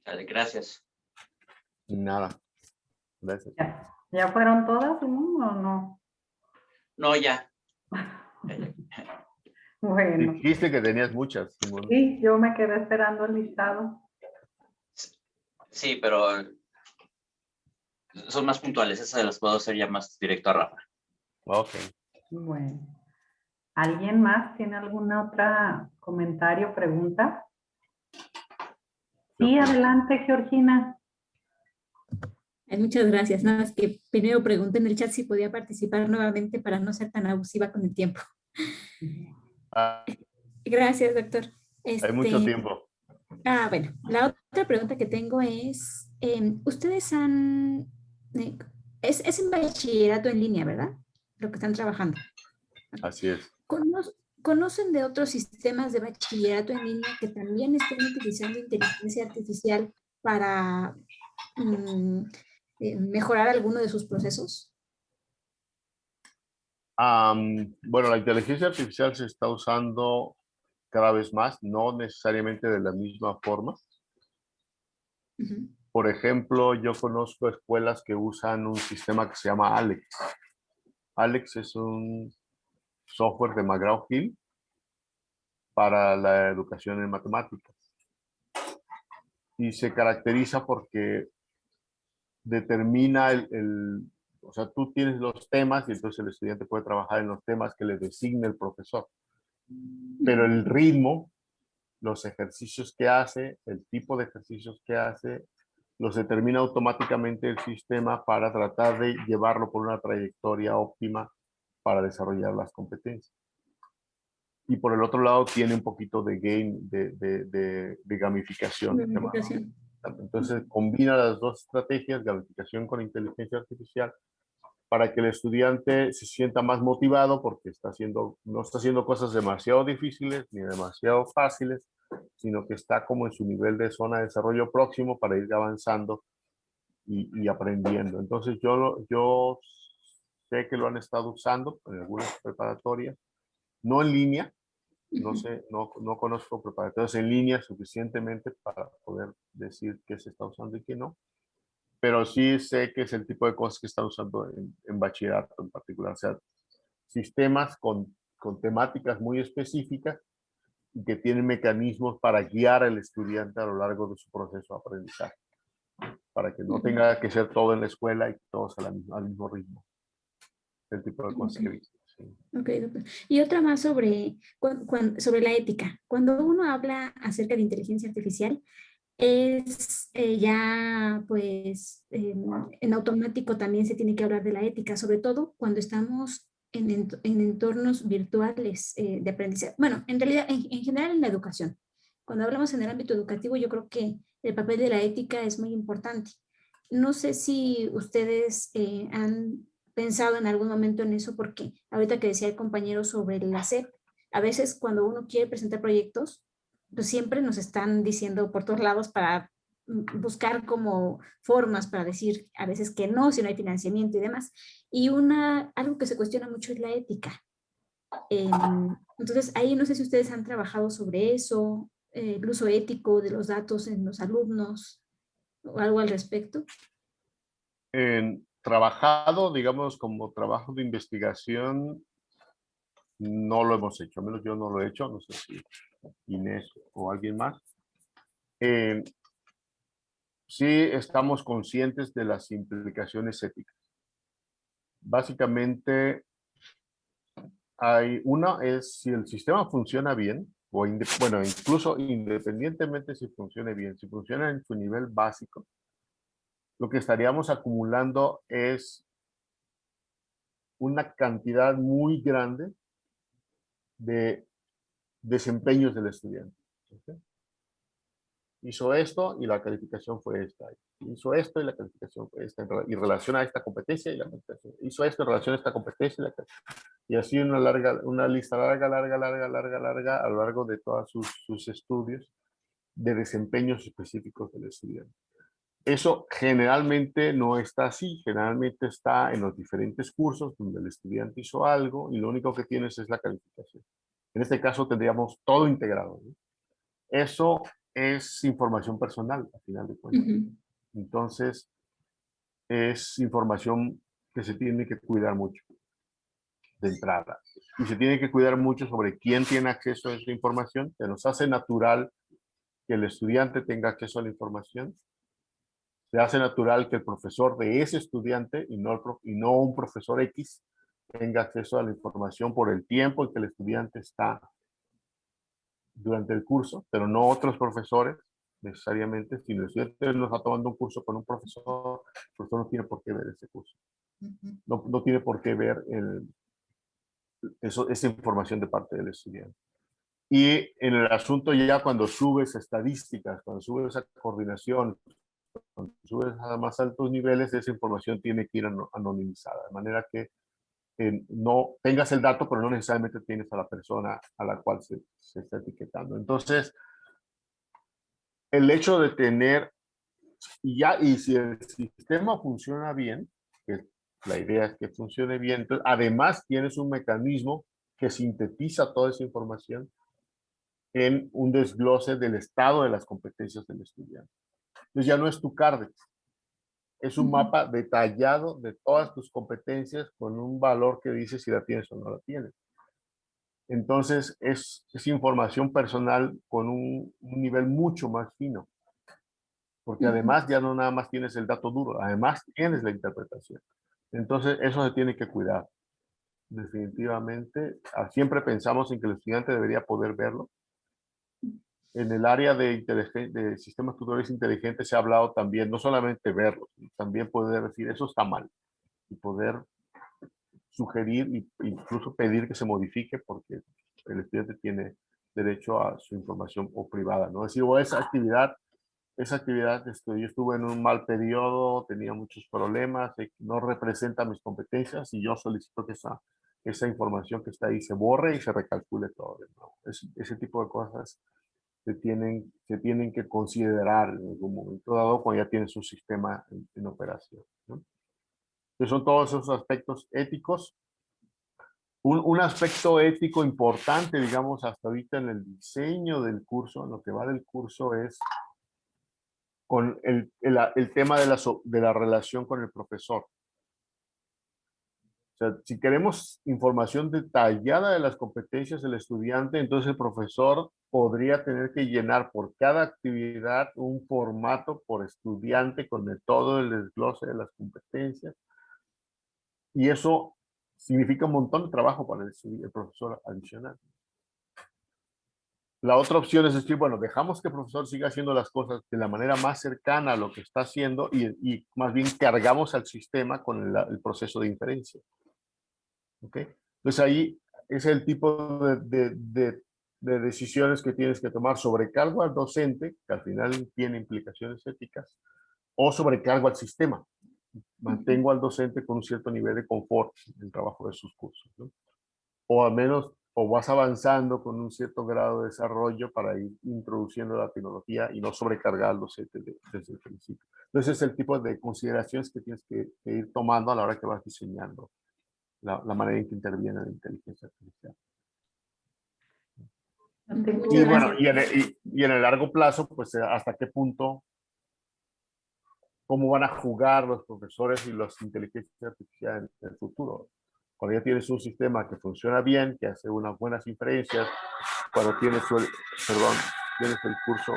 Dale, gracias. Nada. Gracias. ¿Ya fueron todas, Simón, o no? No, ya. Bueno. Dijiste que tenías muchas, Simón. Sí, yo me quedé esperando el listado. Sí, pero son más puntuales. Esas las puedo hacer ya más directo a Rafa. Ok. Bueno. ¿Alguien más tiene alguna otra comentario, pregunta? Sí, adelante, Georgina. Muchas gracias. Nada más que primero pregunté en el chat si podía participar nuevamente para no ser tan abusiva con el tiempo. Gracias, doctor. Hay mucho tiempo. Bueno, la otra pregunta que tengo es, ustedes es en bachillerato en línea, ¿verdad? Lo que están trabajando. Así es. ¿Conocen de otros sistemas de bachillerato en línea que también estén utilizando inteligencia artificial para mejorar alguno de sus procesos? Bueno, la inteligencia artificial se está usando cada vez más, no necesariamente de la misma forma. Por ejemplo, yo conozco escuelas que usan un sistema que se llama Alex. Alex es un software de McGraw-Hill para la educación en matemáticas. Y se caracteriza porque determina o sea, tú tienes los temas y entonces el estudiante puede trabajar en los temas que le designe el profesor. Pero el ritmo, los ejercicios que hace, el tipo de ejercicios que hace, los determina automáticamente el sistema para tratar de llevarlo por una trayectoria óptima para desarrollar las competencias. Y por el otro lado tiene un poquito de de gamificación. Entonces combina las dos estrategias, gamificación con inteligencia artificial, para que el estudiante se sienta más motivado porque no está haciendo cosas demasiado difíciles ni demasiado fáciles, sino que está como en su nivel de zona de desarrollo próximo para ir avanzando y aprendiendo. Entonces yo sé que lo han estado usando en algunas preparatorias, no en línea, no conozco preparatorias en línea suficientemente para poder decir qué se está usando y qué no, pero sí sé que es el tipo de cosas que están usando en bachillerato en particular, o sea, sistemas con temáticas muy específicas y que tienen mecanismos para guiar al estudiante a lo largo de su proceso de aprendizaje, para que no tenga que ser todo en la escuela y todos al mismo ritmo. El tipo de cosas que he visto. Sí. Ok, doctor. Y otra más sobre la ética. Cuando uno habla acerca de inteligencia artificial, es ya pues en automático también se tiene que hablar de la ética, sobre todo cuando estamos en entornos virtuales de aprendizaje. Bueno, en realidad, en general en la educación. Cuando hablamos en el ámbito educativo, yo creo que el papel de la ética es muy importante. No sé si ustedes han pensado en algún momento en eso, porque ahorita que decía el compañero sobre la SEP, A veces cuando uno quiere presentar proyectos, pues siempre nos están diciendo por todos lados para buscar como formas para decir a veces que no, si no hay financiamiento y demás. Y algo que se cuestiona mucho es la ética. Entonces, ahí no sé si ustedes han trabajado sobre eso, el uso ético de los datos en los alumnos o algo al respecto. Trabajado, digamos, como trabajo de investigación, no lo hemos hecho, al menos yo no lo he hecho, no sé si Inés o alguien más. Sí estamos conscientes de las implicaciones éticas. Básicamente, una es si el sistema funciona bien, bueno, incluso independientemente si funcione bien, si funciona en su nivel básico, lo que estaríamos acumulando es una cantidad muy grande de desempeños del estudiante. ¿Okay? Hizo esto y la calificación fue esta. Hizo esto y la calificación fue esta. Y relaciona a esta competencia y la calificación. Hizo esto en relación a esta competencia y la calificación. Y así una lista larga a lo largo de todos sus estudios de desempeños específicos del estudiante. Eso generalmente no está así, generalmente está en los diferentes cursos donde el estudiante hizo algo y lo único que tienes es la calificación. En este caso tendríamos todo integrado, ¿no? Eso es información personal, al final de cuentas. Entonces, es información que se tiene que cuidar mucho de entrada. Y se tiene que cuidar mucho sobre quién tiene acceso a esa información, que nos hace natural que el estudiante tenga acceso a la información. Se hace natural que el profesor de ese estudiante y no un profesor X tenga acceso a la información por el tiempo en que el estudiante está durante el curso, pero no otros profesores necesariamente. Si el estudiante no está tomando un curso con un profesor, el profesor no tiene por qué ver ese curso. No tiene por qué ver esa información de parte del estudiante. Y en el asunto ya cuando subes estadísticas, cuando subes a coordinación, cuando subes a más altos niveles, esa información tiene que ir anonimizada, de manera que no tengas el dato, pero no necesariamente tienes a la persona a la cual se está etiquetando. Entonces, el hecho de tener, y si el sistema funciona bien, que la idea es que funcione bien, entonces, además tienes un mecanismo que sintetiza toda esa información en un desglose del estado de las competencias del estudiante. Entonces ya no es tu Cardex, es un mapa detallado de todas tus competencias con un valor que dice si la tienes o no la tienes. Entonces es información personal con un nivel mucho más fino, porque además ya no nada más tienes el dato duro, además tienes la interpretación. Entonces eso se tiene que cuidar. Definitivamente, siempre pensamos en que el estudiante debería poder verlo. En el área de sistemas tutores inteligentes se ha hablado también, no solamente verlo, también poder decir eso está mal y poder sugerir e incluso pedir que se modifique porque el estudiante tiene derecho a su información o privada, ¿no? Es decir, esa actividad, yo estuve en un mal periodo, tenía muchos problemas, no representa mis competencias y yo solicito que esa información que está ahí se borre y se recalcule todo de nuevo. Ese tipo de cosas se tienen que considerar en algún momento dado cuando ya tienes un sistema en operación, ¿no? Entonces son todos esos aspectos éticos. Un aspecto ético importante, digamos, hasta ahorita en el diseño del curso, en lo que va del curso, es con el tema de la relación con el profesor. O sea, si queremos información detallada de las competencias del estudiante, entonces el profesor podría tener que llenar por cada actividad un formato por estudiante con todo el desglose de las competencias. Y eso significa un montón de trabajo para el profesor adicional. La otra opción es decir, bueno, dejamos que el profesor siga haciendo las cosas de la manera más cercana a lo que está haciendo y más bien cargamos al sistema con el proceso de inferencia. ¿Okay? Entonces ahí es el tipo de decisiones que tienes que tomar: sobrecargo al docente, que al final tiene implicaciones éticas, o sobrecargo al sistema. Mantengo al docente con un cierto nivel de confort en el trabajo de sus cursos, ¿no? O al menos o vas avanzando con un cierto grado de desarrollo para ir introduciendo la tecnología y no sobrecargándose desde el principio. Entonces es el tipo de consideraciones que tienes que ir tomando a la hora que vas diseñando la manera en que interviene la inteligencia artificial. Y Muchas bueno, gracias. y en el largo plazo, pues hasta qué punto, cómo van a jugar los profesores y las inteligencias artificiales en el futuro. Cuando ya tienes un sistema que funciona bien, que hace unas buenas inferencias, cuando tienes tienes el curso,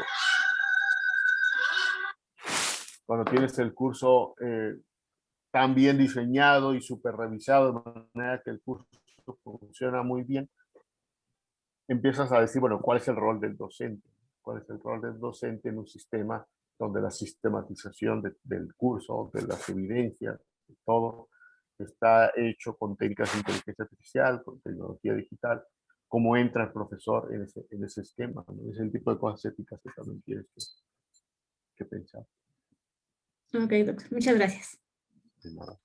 cuando tienes el curso tan bien diseñado y súper revisado, de manera que el curso funciona muy bien, empiezas a decir, bueno, ¿cuál es el rol del docente? ¿Cuál es el rol del docente en un sistema donde la sistematización del curso, de las evidencias, de todo, está hecho con técnicas de inteligencia artificial, con tecnología digital? ¿Cómo entra el profesor en ese esquema? ¿No? Es el tipo de cosas éticas que también tienes que pensar. Ok, doctor. Muchas gracias. De nada.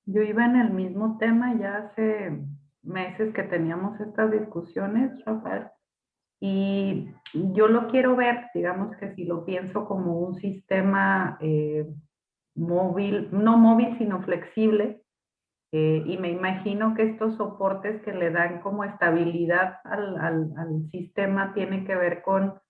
Yo iba en el mismo tema ya hace meses que teníamos estas discusiones, Rafael, y yo lo quiero ver, digamos que si lo pienso como un sistema móvil, no móvil, sino flexible, y me imagino que estos soportes que le dan como estabilidad al sistema tienen que ver con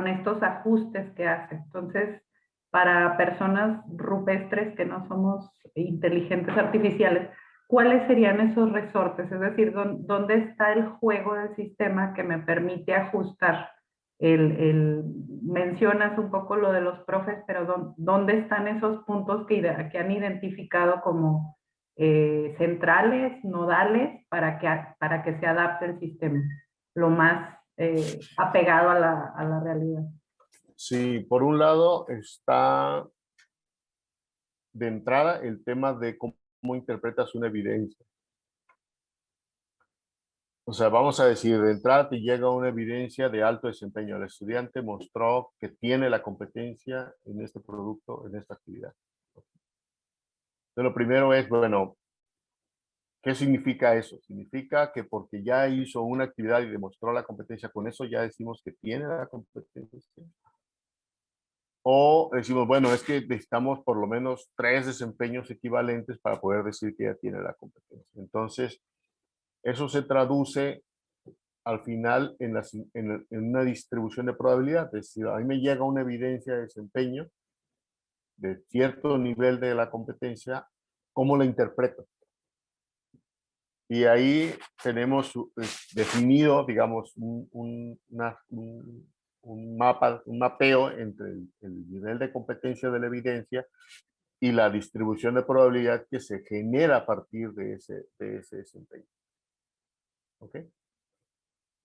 estos ajustes que hace. Entonces, para personas rupestres que no somos inteligentes artificiales, ¿cuáles serían esos resortes? Es decir, ¿dónde está el juego del sistema que me permite ajustar? Mencionas un poco lo de los profes, pero ¿dónde están esos puntos que han identificado como centrales, nodales, para que se adapte el sistema lo más apegado a la realidad? Sí, por un lado está de entrada el tema de cómo interpretas una evidencia. O sea, vamos a decir, de entrada te llega una evidencia de alto desempeño. El estudiante mostró que tiene la competencia en este producto, en esta actividad. Entonces, lo primero es, bueno, ¿qué significa eso? Significa que porque ya hizo una actividad y demostró la competencia, con eso ya decimos que tiene la competencia. O decimos, bueno, es que necesitamos por lo menos 3 desempeños equivalentes para poder decir que ya tiene la competencia. Entonces, eso se traduce al final en una distribución de probabilidad. Es decir, a mí me llega una evidencia de desempeño de cierto nivel de la competencia, ¿cómo la interpreto? Y ahí tenemos definido, digamos, un mapa, un mapeo entre el nivel de competencia de la evidencia y la distribución de probabilidad que se genera a partir de ese desempeño. ¿Ok?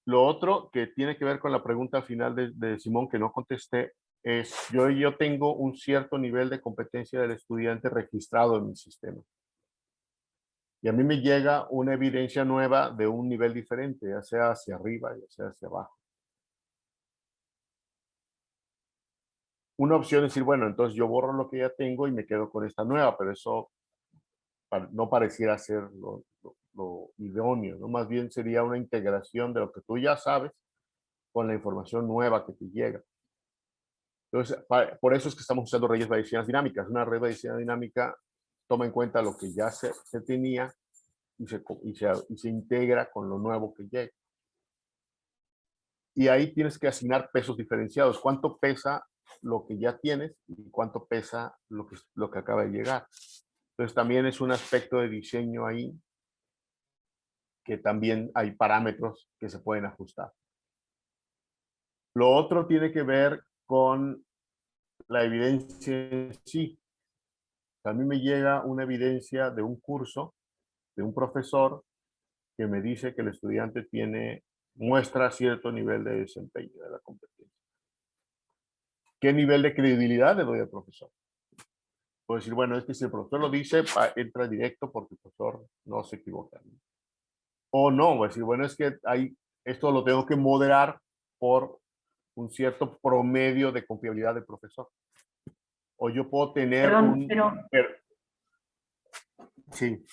Lo otro que tiene que ver con la pregunta final de Simón que no contesté es, yo tengo un cierto nivel de competencia del estudiante registrado en mi sistema. Y a mí me llega una evidencia nueva de un nivel diferente, ya sea hacia arriba, ya sea hacia abajo. Una opción es decir, bueno, entonces yo borro lo que ya tengo y me quedo con esta nueva, pero eso no pareciera ser lo idóneo, ¿no? Más bien sería una integración de lo que tú ya sabes con la información nueva que te llega. Entonces, por eso es que estamos usando redes bayesianas dinámicas. Una red bayesiana dinámica toma en cuenta lo que ya se tenía y se integra con lo nuevo que llega. Y ahí tienes que asignar pesos diferenciados. ¿Cuánto pesa lo que ya tienes y cuánto pesa lo que acaba de llegar? Entonces también es un aspecto de diseño ahí que también hay parámetros que se pueden ajustar. Lo otro tiene que ver con la evidencia en sí. A mí me llega una evidencia de un curso, de un profesor, que me dice que el estudiante muestra cierto nivel de desempeño de la competencia. ¿Qué nivel de credibilidad le doy al profesor? Puedo decir, bueno, es que si el profesor lo dice, entra directo porque el profesor no se equivoca. O no, voy a decir, bueno, es que esto lo tengo que moderar por un cierto promedio de confiabilidad del profesor. O yo puedo tener Perdón, sí.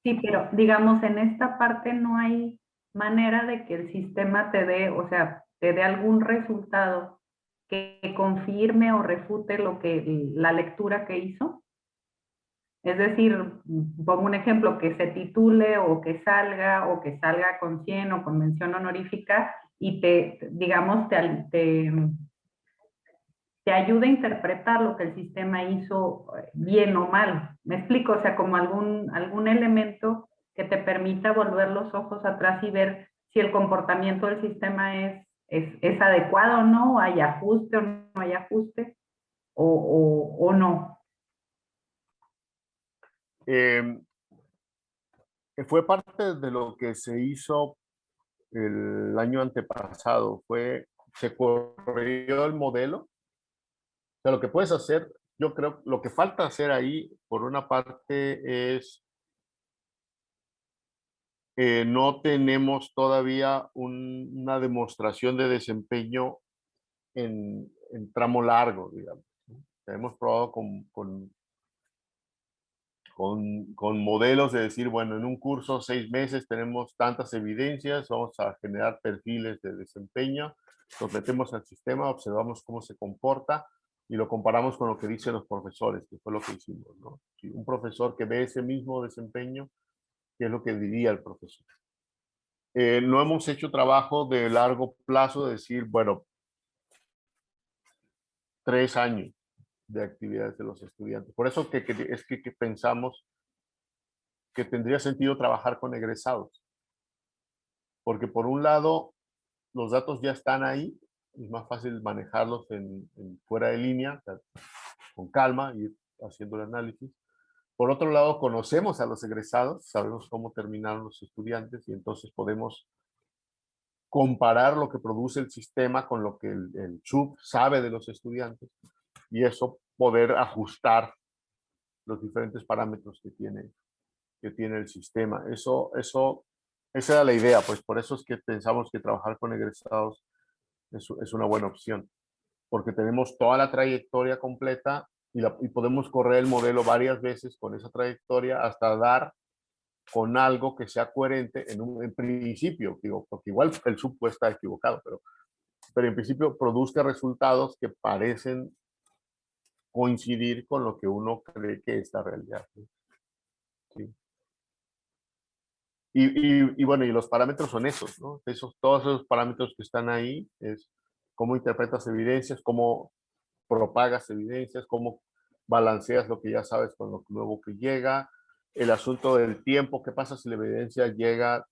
sí, pero digamos, en esta parte no hay manera de que el sistema te dé, o sea, te dé algún resultado que confirme o refute lo que, la lectura que hizo. Es decir, pongo un ejemplo, que se titule o que salga con 100 o con mención honorífica y digamos, te ayuda a interpretar lo que el sistema hizo bien o mal. ¿Me explico? O sea, como algún elemento que te permita volver los ojos atrás y ver si el comportamiento del sistema es adecuado o no, hay ajuste o no hay ajuste, o no. Fue parte de lo que se hizo el año antepasado, se corrió el modelo. O sea, lo que puedes hacer, yo creo, lo que falta hacer ahí, por una parte, es no tenemos todavía una demostración de desempeño en tramo largo, digamos. Hemos probado con modelos de decir, bueno, en un curso 6 meses tenemos tantas evidencias, vamos a generar perfiles de desempeño, los metemos al sistema, observamos cómo se comporta y lo comparamos con lo que dicen los profesores, que fue lo que hicimos, ¿no? Si un profesor que ve ese mismo desempeño, ¿qué es lo que diría el profesor? No hemos hecho trabajo de largo plazo, de decir, bueno, 3 años de actividades de los estudiantes. Por eso que pensamos que tendría sentido trabajar con egresados. Porque por un lado, los datos ya están ahí, es más fácil manejarlos fuera de línea, o sea, con calma, ir haciendo el análisis. Por otro lado, conocemos a los egresados, sabemos cómo terminaron los estudiantes y entonces podemos comparar lo que produce el sistema con lo que el SUB sabe de los estudiantes y eso poder ajustar los diferentes parámetros que tiene el sistema. Esa era la idea, pues por eso es que pensamos que trabajar con egresados es una buena opción, porque tenemos toda la trayectoria completa y podemos correr el modelo varias veces con esa trayectoria hasta dar con algo que sea coherente en principio, digo, porque igual el SUB puede estar equivocado, pero en principio produzca resultados que parecen coincidir con lo que uno cree que es la realidad. Sí. Y bueno, y los parámetros son esos, ¿no? Todos esos parámetros que están ahí es cómo interpretas evidencias, cómo propagas evidencias, cómo balanceas lo que ya sabes con lo nuevo que llega, el asunto del tiempo, qué pasa si la evidencia llega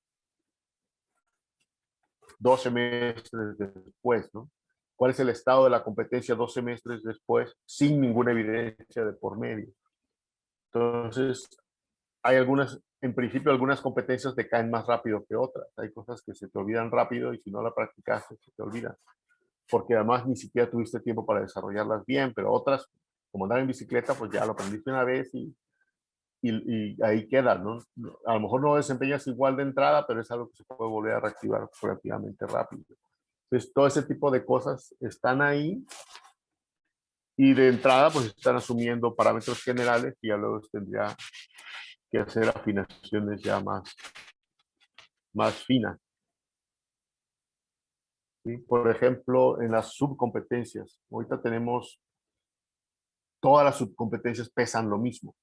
2 semestres después, ¿no? ¿Cuál es el estado de la competencia 2 semestres después sin ninguna evidencia de por medio? Entonces, hay en principio algunas competencias decaen más rápido que otras. Hay cosas que se te olvidan rápido y si no la practicaste, se te olvidan. Porque además ni siquiera tuviste tiempo para desarrollarlas bien, pero otras, como andar en bicicleta, pues ya lo aprendiste una vez y ahí queda, ¿no? A lo mejor no desempeñas igual de entrada, pero es algo que se puede volver a reactivar relativamente rápido. Entonces, todo ese tipo de cosas están ahí y de entrada, pues están asumiendo parámetros generales y ya luego tendría que hacer afinaciones ya más finas. ¿Sí? Por ejemplo, en las subcompetencias, ahorita tenemos, todas las subcompetencias pesan lo mismo,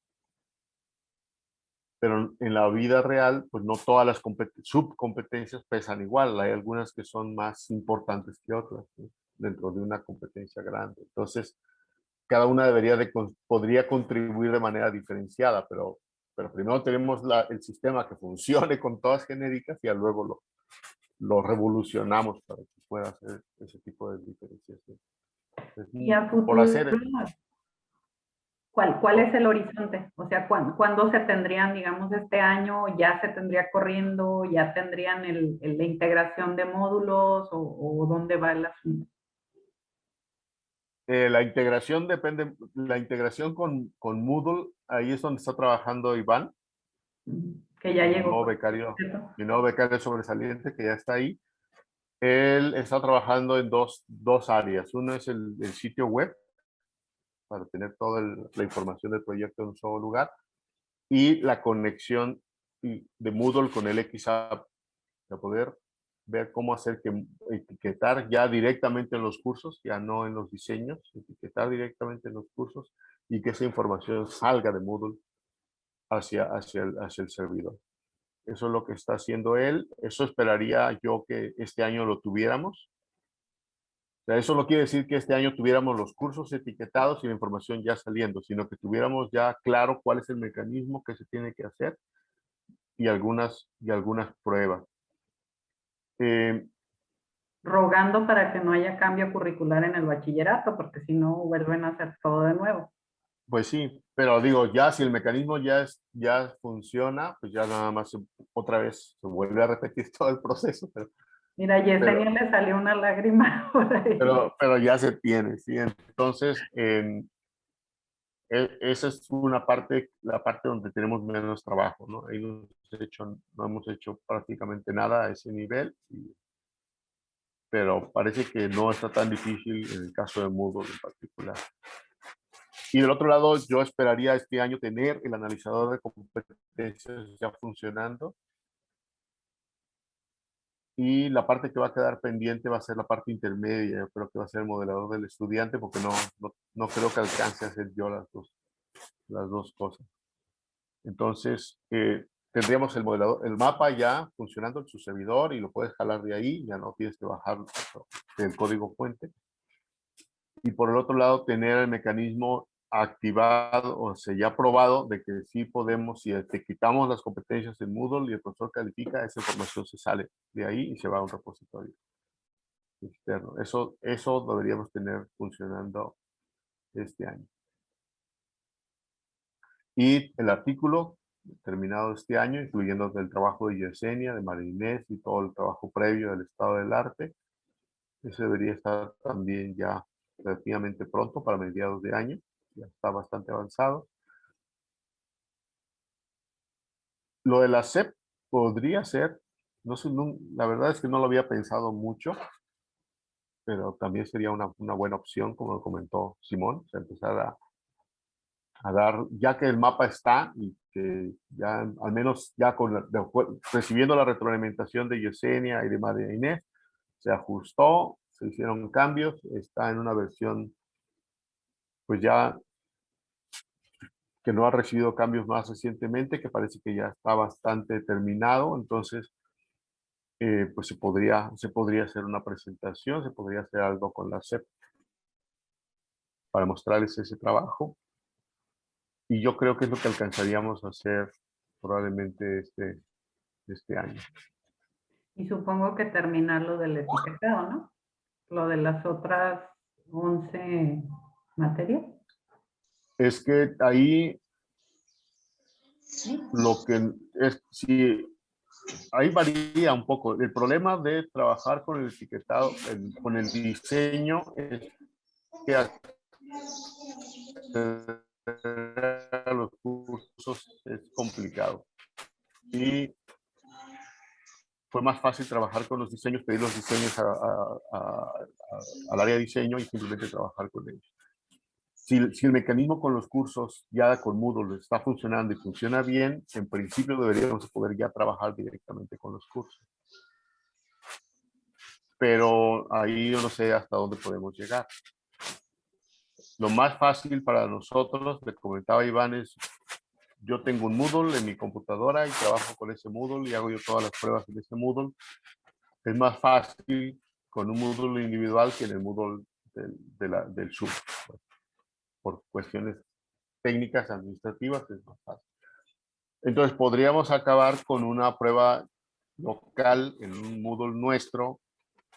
pero en la vida real, pues no todas las subcompetencias pesan igual, hay algunas que son más importantes que otras, ¿sí? Dentro de una competencia grande. Entonces, cada una podría contribuir de manera diferenciada, pero primero tenemos el sistema que funcione con todas genéricas y luego lo revolucionamos para que pueda hacer ese tipo de diferenciación. Y a Por futuro, hacer, ¿cuál es el horizonte? O sea, ¿cuándo se tendrían, digamos, este año, ya se tendría corriendo, ya tendrían la integración de módulos o dónde va el asunto? la integración con Moodle, ahí es donde está trabajando Iván, Que ya mi llegó. nuevo becario sobresaliente que ya está ahí. Él está trabajando en dos áreas. Uno es el sitio web, para tener toda la información del proyecto en un solo lugar, y la conexión de Moodle con el XApp sea, poder ver cómo hacer que etiquetar ya directamente en los cursos, ya no en los diseños, etiquetar directamente en los cursos y que esa información salga de Moodle hacia el servidor. Eso es lo que está haciendo él. Eso esperaría yo que este año lo tuviéramos. O sea, eso no quiere decir que este año tuviéramos los cursos etiquetados y la información ya saliendo, sino que tuviéramos ya claro cuál es el mecanismo que se tiene que hacer y algunas pruebas. Rogando para que no haya cambio curricular en el bachillerato, porque si no vuelven a hacer todo de nuevo. Pues sí, pero digo, ya si el mecanismo ya funciona, pues ya nada más otra vez se vuelve a repetir todo el proceso. Mira, a Yesenia le salió una lágrima por ahí. Pero ya se tiene, ¿sí? Entonces, esa es una parte, la parte donde tenemos menos trabajo, ¿no? Ahí no hemos hecho prácticamente nada a ese nivel, pero parece que no está tan difícil en el caso de Moodle en particular. Y del otro lado, yo esperaría este año tener el analizador de competencias ya funcionando. Y la parte que va a quedar pendiente va a ser la parte intermedia. Yo creo que va a ser el modelador del estudiante, porque no creo que alcance a hacer yo las dos cosas. Entonces, tendríamos el modelador, el mapa ya funcionando en su servidor y lo puedes jalar de ahí, ya no tienes que bajar del código fuente. Y por el otro lado, tener el mecanismo activado, o sea, ya probado de que sí podemos, si te quitamos las competencias en Moodle y el profesor califica, esa información se sale de ahí y se va a un repositorio externo. Eso deberíamos tener funcionando este año. Y el artículo terminado este año, incluyendo el trabajo de Yesenia, de María Inés y todo el trabajo previo del estado del arte, ese debería estar también ya relativamente pronto, para mediados de año. Ya está bastante avanzado. Lo de la SEP podría ser, no sé, la verdad es que no lo había pensado mucho, pero también sería una buena opción, como lo comentó Simón, o sea, empezar a dar, ya que el mapa está y que ya al menos ya recibiendo la retroalimentación de Yesenia y de María Inés, se ajustó, se hicieron cambios, está en una versión pues ya que no ha recibido cambios más recientemente, que parece que ya está bastante terminado. Entonces pues se podría hacer una presentación, se podría hacer algo con la SEP para mostrarles ese trabajo. Y yo creo que es lo que alcanzaríamos a hacer probablemente este año. Y supongo que terminar lo del etiquetado, ¿no? Lo de las otras 11 materias. Es que ahí lo que es, si ahí varía un poco. El problema de trabajar con el etiquetado, con el diseño, es que a los cursos es complicado. Y fue más fácil trabajar con los diseños, pedir los diseños al área de diseño y simplemente trabajar con ellos. Si el mecanismo con los cursos ya con Moodle está funcionando y funciona bien, en principio deberíamos poder ya trabajar directamente con los cursos. Pero ahí yo no sé hasta dónde podemos llegar. Lo más fácil para nosotros, le comentaba Iván, es yo tengo un Moodle en mi computadora y trabajo con ese Moodle y hago yo todas las pruebas en ese Moodle. Es más fácil con un Moodle individual que en el Moodle del SUB. Por cuestiones técnicas, administrativas, es más fácil. Entonces podríamos acabar con una prueba local en un Moodle nuestro,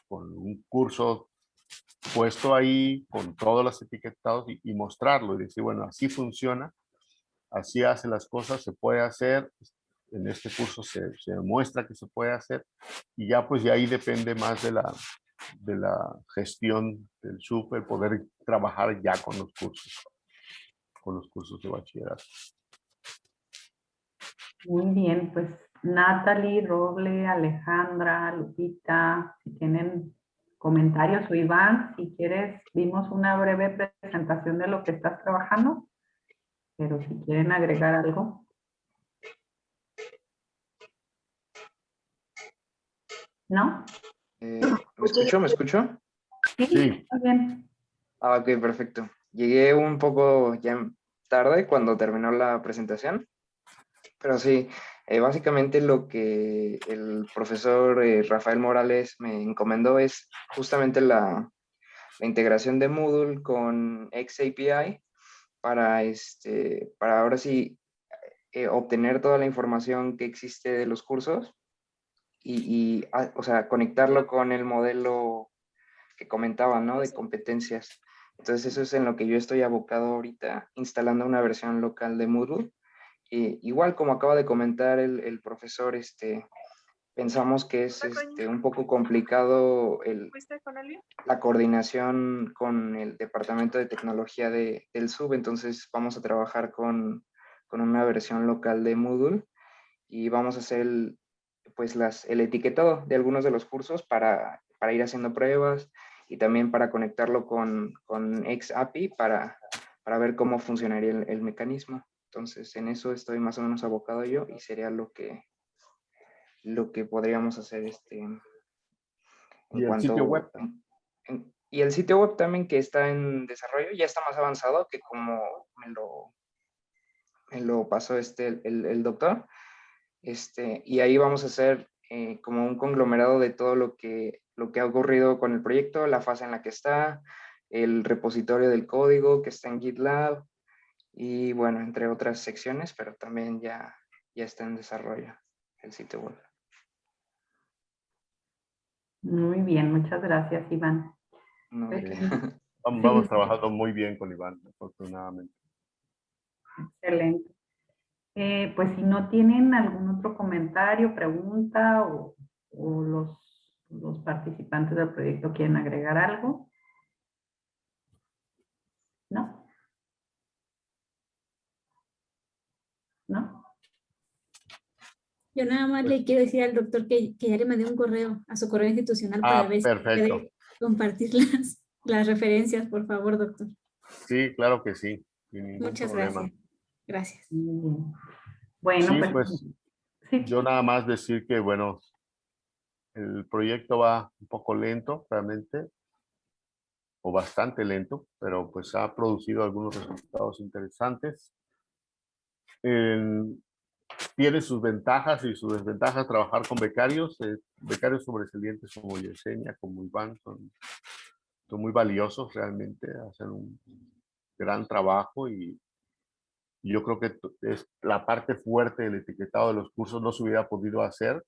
con un curso puesto ahí, con todos los etiquetados y mostrarlo y decir, bueno, así funciona, así hacen las cosas, se puede hacer, en este curso se demuestra que se puede hacer y ya pues de ahí depende más de la gestión del SUP, el poder trabajar ya con los cursos de bachillerato. Muy bien, pues Natalie, Roble, Alejandra, Lupita, si tienen comentarios, o Iván, si quieres, dimos una breve presentación de lo que estás trabajando, pero si quieren agregar algo. ¿No? ¿Me escucho? ¿Me escucho? Sí. Muy bien. Ah, ok, perfecto. Llegué un poco ya tarde cuando terminó la presentación, pero sí, básicamente lo que el profesor Rafael Morales me encomendó es justamente la integración de Moodle con XAPI para ahora sí obtener toda la información que existe de los cursos o sea, conectarlo con el modelo que comentaba, ¿no? De competencias. Entonces eso es en lo que yo estoy abocado ahorita, instalando una versión local de Moodle. Igual como acaba de comentar el profesor, pensamos que es un poco complicado la coordinación con el Departamento de Tecnología del SUB, entonces vamos a trabajar con una versión local de Moodle y vamos a hacer pues el etiquetado de algunos de los cursos para ir haciendo pruebas y también para conectarlo con XAPI para ver cómo funcionaría el mecanismo. Entonces, en eso estoy más o menos abocado yo y sería lo que podríamos hacer en ¿Y el cuanto... sitio web? Y el sitio web también que está en desarrollo ya está más avanzado que como me lo pasó el doctor. Y ahí vamos a hacer como un conglomerado de todo lo que ha ocurrido con el proyecto, la fase en la que está, el repositorio del código que está en GitLab y bueno, entre otras secciones, pero también ya está en desarrollo el sitio web. Muy bien, muchas gracias, Iván. No, Pues, Vamos trabajando muy bien con Iván, afortunadamente. excelente. Pues si no tienen algún otro comentario, pregunta o los participantes del proyecto quieren agregar algo. ¿No? ¿No? Yo nada más le quiero decir al doctor que ya le mandé un correo a su correo institucional para ver si Perfecto. puede compartir las referencias, por favor, doctor. Sí, claro que sí, sin ningún Muchas problema. gracias. Gracias. Muy bien. Bueno, Sí, pues pues sí. yo nada más decir que, bueno, el proyecto va un poco lento realmente, o bastante lento, pero pues ha producido algunos resultados interesantes. Tiene sus ventajas y sus desventajas trabajar con becarios. Becarios sobresalientes como Yesenia, como Iván, son muy valiosos realmente, hacen un gran trabajo y yo creo que es la parte fuerte del etiquetado de los cursos no se hubiera podido hacer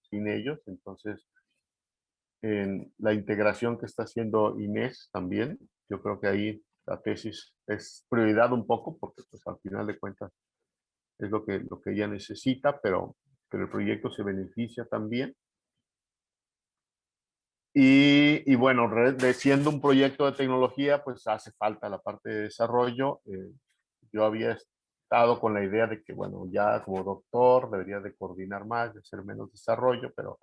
sin ellos. Entonces, en la integración que está haciendo Inés también, yo creo que ahí la tesis es prioridad un poco porque pues al final de cuentas es lo que ella necesita, pero el proyecto se beneficia también. Y bueno, siendo un proyecto de tecnología, pues hace falta la parte de desarrollo. Yo había estado con la idea de que, bueno, ya como doctor debería de coordinar más, de hacer menos desarrollo, pero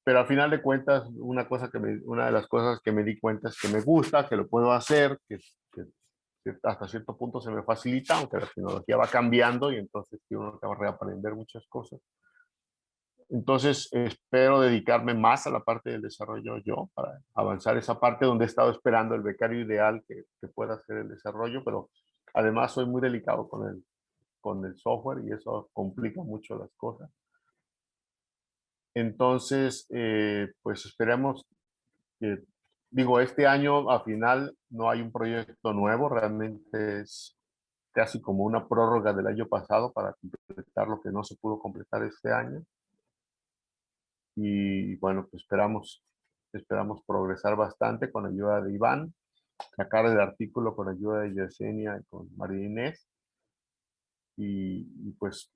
al final de cuentas, una de las cosas que me di cuenta es que me gusta, que lo puedo hacer, que hasta cierto punto se me facilita, aunque la tecnología va cambiando y entonces uno va a reaprender muchas cosas. Entonces, espero dedicarme más a la parte del desarrollo yo, para avanzar esa parte donde he estado esperando el becario ideal que pueda hacer el desarrollo, pero además soy muy delicado con el software y eso complica mucho las cosas. Entonces, pues esperemos que, digo, este año a final no hay un proyecto nuevo, realmente es casi como una prórroga del año pasado para completar lo que no se pudo completar este año. Y bueno, pues esperamos progresar bastante con ayuda de Iván, sacar el artículo con ayuda de Yesenia y con María Inés y pues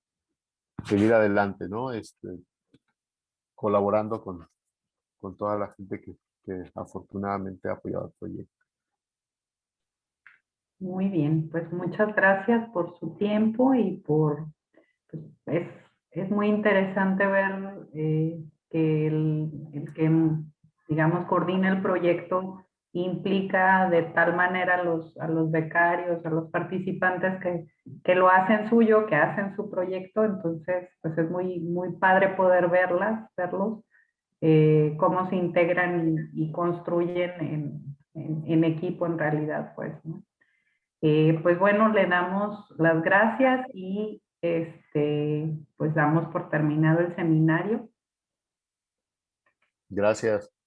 seguir adelante, ¿no? Colaborando con toda la gente que afortunadamente ha apoyado el proyecto. Muy bien, pues muchas gracias por su tiempo y pues, es muy interesante ver que el que, digamos, coordina el proyecto implica de tal manera a los becarios, a los participantes que lo hacen suyo, que hacen su proyecto. Entonces, pues es muy padre poder verlos, cómo se integran y construyen en equipo en realidad, pues, ¿no? Pues bueno, le damos las gracias y pues damos por terminado el seminario. Gracias.